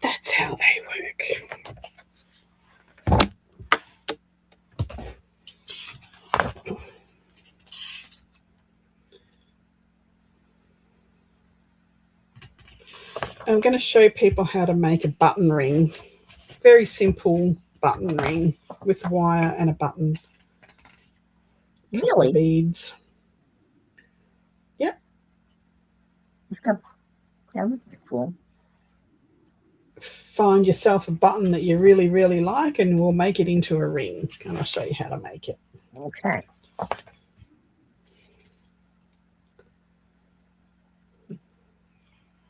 That's how they work. I'm going to show people how to make a button ring. Very simple button ring with wire and a button. Really? Beads. Yep. That would be cool. Find yourself a button that you really, really like, and we'll make it into a ring. And I'll show you how to make it. Okay.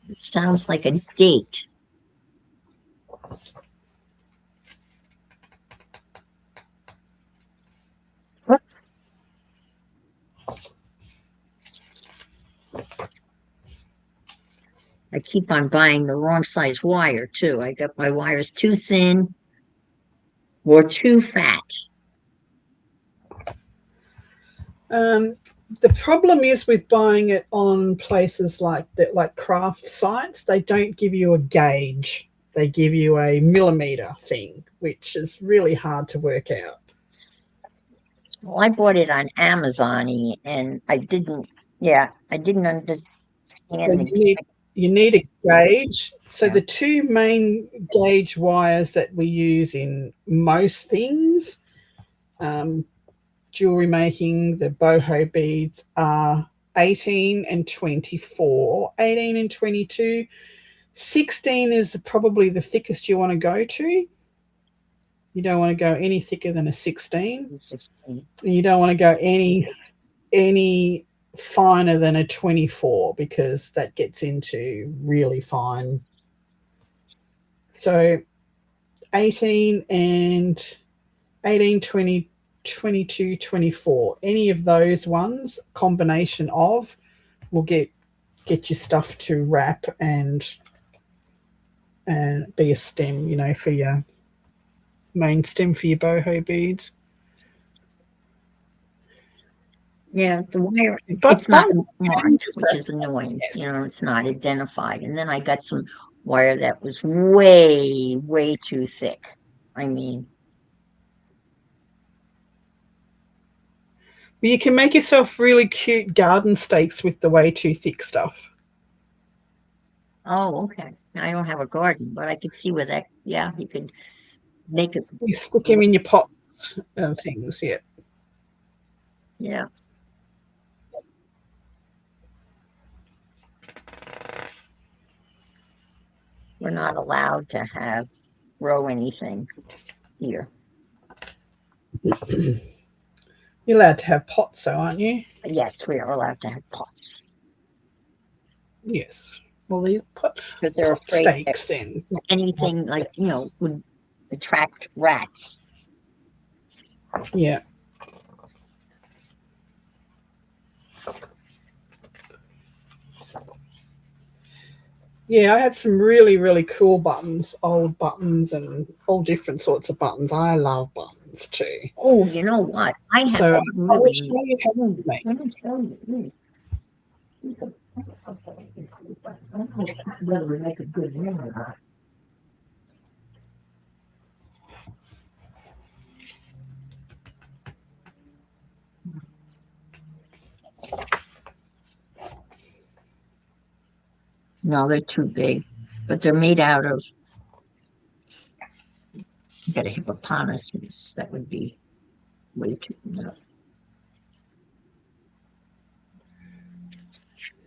It sounds like a date. What? I keep on buying the wrong size wire too. I got my wires too thin or too fat. The problem is with buying it on places like that, like craft sites, they don't give you a gauge. They give you a millimeter thing, which is really hard to work out. Well, I bought it on Amazon and I didn't understand So you need a gauge. So Yeah. the two main gauge wires that we use in most things, jewelry making, the boho beads, are 18 and 24, 18 and 22. 16 is probably the thickest you want to go to. You don't want to go any thicker than a 16. 16. And you don't want to go any finer than a 24, because that gets into really fine. So 18 and 18, 20, 22, 24, any of those ones, combination of, will get your stuff to wrap and be a stem, for your main stem for your boho beads. Yeah, the wire, But it's not marked, which is annoying. It's not identified. And then I got some wire that was way, way too thick. I mean, you can make yourself really cute garden stakes with the way too thick stuff. oh, okay. I don't have a garden, but I could see where that, yeah, you could make it. You stick them in your pots and things, yeah. Yeah. We're not allowed to have grow anything here. You're allowed to have pots, though, aren't you? Yes, we are allowed to have pots Yes. Well, the pot because they're afraid that stakes then. anything like, would attract rats. Yeah. Yeah, I have some really, really cool buttons, old buttons and all different sorts of buttons. I love buttons too. Oh, you know what? I have So some I will really. show you how to make. Let me show you. Whether we make a good ring or not. No, they're too big, but they're made out of. You got a hippopotamus. That would be way too. No.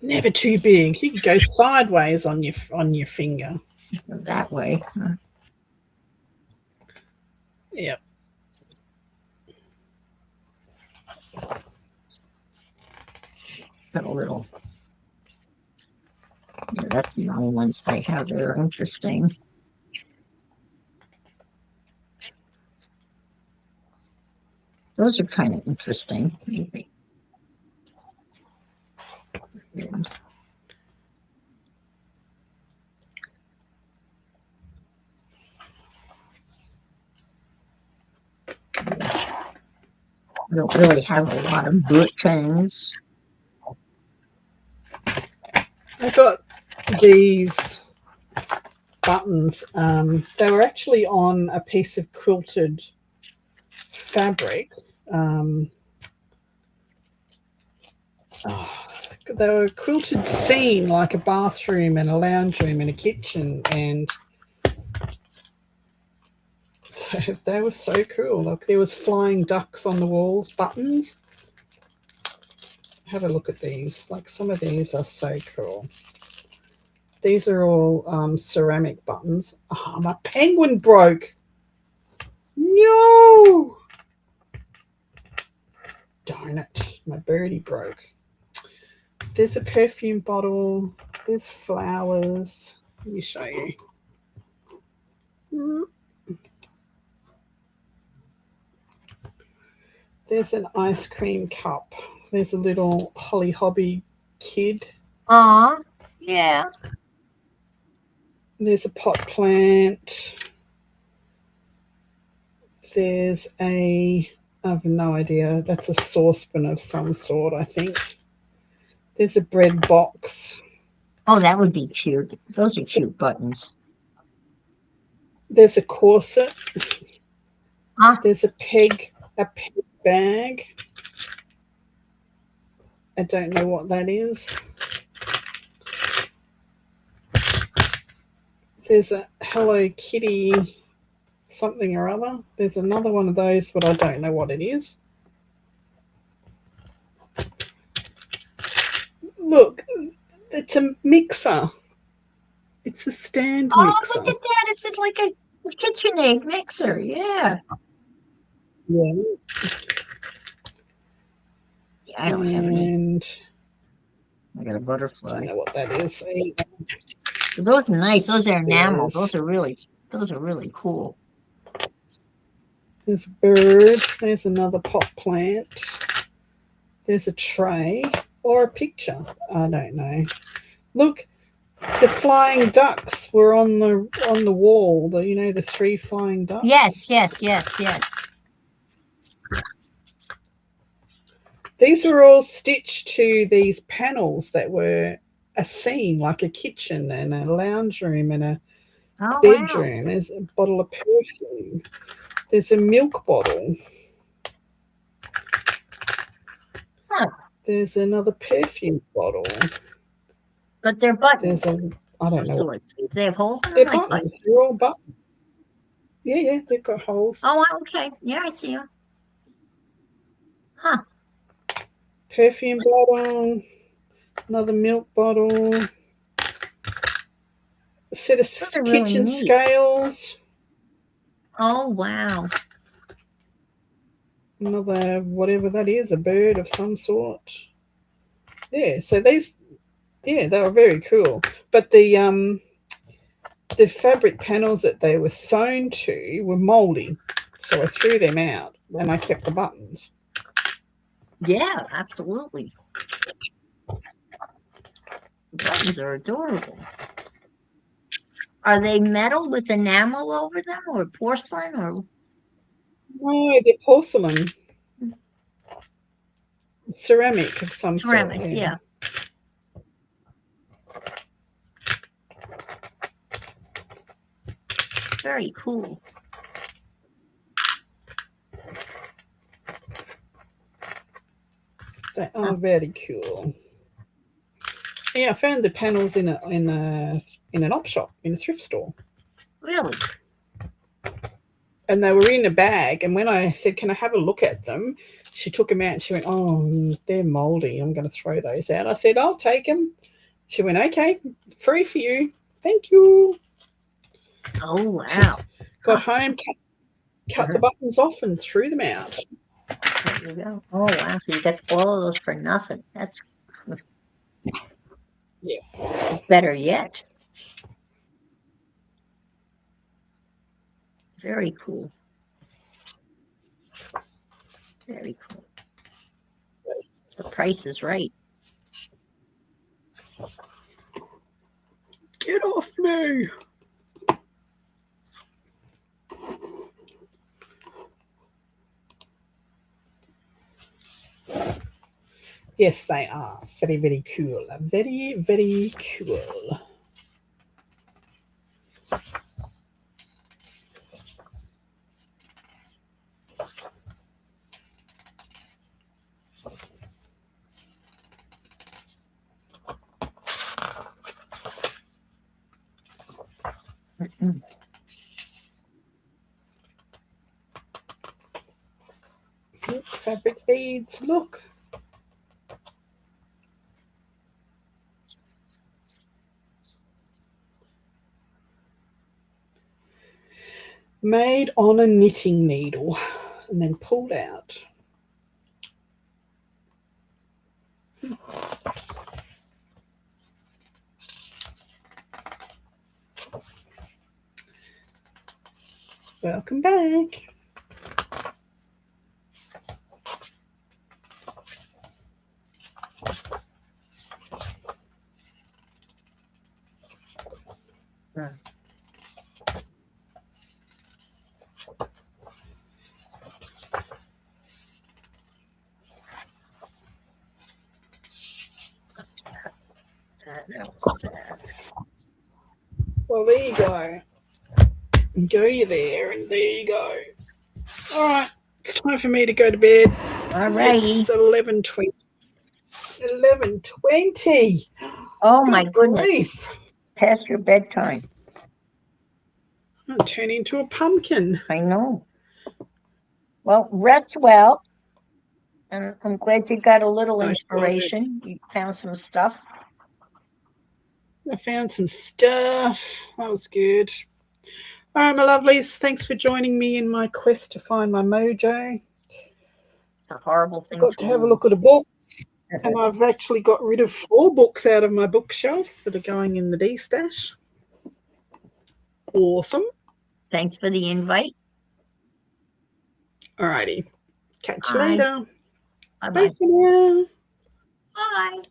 Never too big. You could go sideways on your finger. That way. Yep. Got a little. Yeah, that's the only ones I have that are interesting. Those are kind of interesting, maybe. I don't really have a lot of buttons. I got these buttons. They were actually on a piece of quilted fabric. They were a quilted scene, like a bathroom and a lounge room and a kitchen, and they were so cool. Like, there was flying ducks on the walls, buttons. Have a look at these. Like, some of these are so cool. These are all ceramic buttons. Oh, my penguin broke. No! Darn it. My birdie broke. There's a perfume bottle. There's flowers. Let me show you. There's an ice cream cup. There's a little Holly Hobby kid. Aw, yeah. There's a pot plant. There's I have no idea. That's a saucepan of some sort, I think. There's a bread box. Oh, that would be cute. Those are cute buttons. There's a corset. Huh? There's a peg bag. I don't know what that is. There's a Hello Kitty something or other. There's another one of those, but I don't know what it is. Look, it's a mixer. It's a stand mixer. Look at that. It's just like a KitchenAid mixer. Yeah. Yeah. I don't have any. And I got a I butterfly. don't know what that is either. Those are nice. Those are enamel. Yes. Those are really cool. There's a bird. There's another pot plant. There's a tray or a picture. I don't know. Look, the flying ducks were on the wall. The three flying ducks. Yes. These were all stitched to these panels that were a scene, like a kitchen and a lounge room and a bedroom. Wow. There's a bottle of perfume. There's a milk bottle. Huh. There's another perfume bottle. But they're buttons. I don't know. Do they have holes in them? They're like buttons. They're all buttons. Yeah, they've got holes. Oh, okay. Yeah, I see them. Huh. Perfume bottle. Another milk bottle. A set of kitchen scales. Oh, wow. Another, whatever that is, a bird of some sort. Yeah, so these, yeah, they were very cool. But the fabric panels that they were sewn to were moldy, so I threw them out and I kept the buttons. Yeah, absolutely. The buttons are adorable. Are they metal with enamel over them, or porcelain, or No, they're porcelain. Ceramic of some ceramic? sort. Yeah. Very cool. They are very cool. Yeah, I found the panels in an op shop, in a thrift store. Really? And they were in a bag. And when I said, "Can I have a look at them?" she took them out and she went, "Oh, they're moldy. I'm going to throw those out." I said, "I'll take them." She went, "Okay, free for you. Thank you." Oh, wow. Got home, cut the buttons off and threw them out. There you go. Oh, wow. So you got all of those for nothing. That's better yet. Very cool. Very cool. The price is right. Get off me. Yes, they are. Very, very cool. Very, very cool. Here's the fabric beads. Look. Made on a knitting needle and then pulled out. Welcome back. Well, there you go. Go you there, and there you go. All right, it's time for me to go to bed. All righty. It's 11:20. 11:20. Oh, my goodness. Grief. Past your bedtime. I'm turning into a pumpkin. I know. Well, rest well. And I'm glad you got a little inspiration. You found some stuff. I found some stuff. That was good. All right, my lovelies. Thanks for joining me in my quest to find my mojo. It's a horrible thing. Got to have a look at a book. And I've actually got rid of 4 books out of my bookshelf that are going in the D-stash. Awesome. Thanks for the invite. All righty. Catch you Bye. later. Bye-bye. Bye for now. Bye.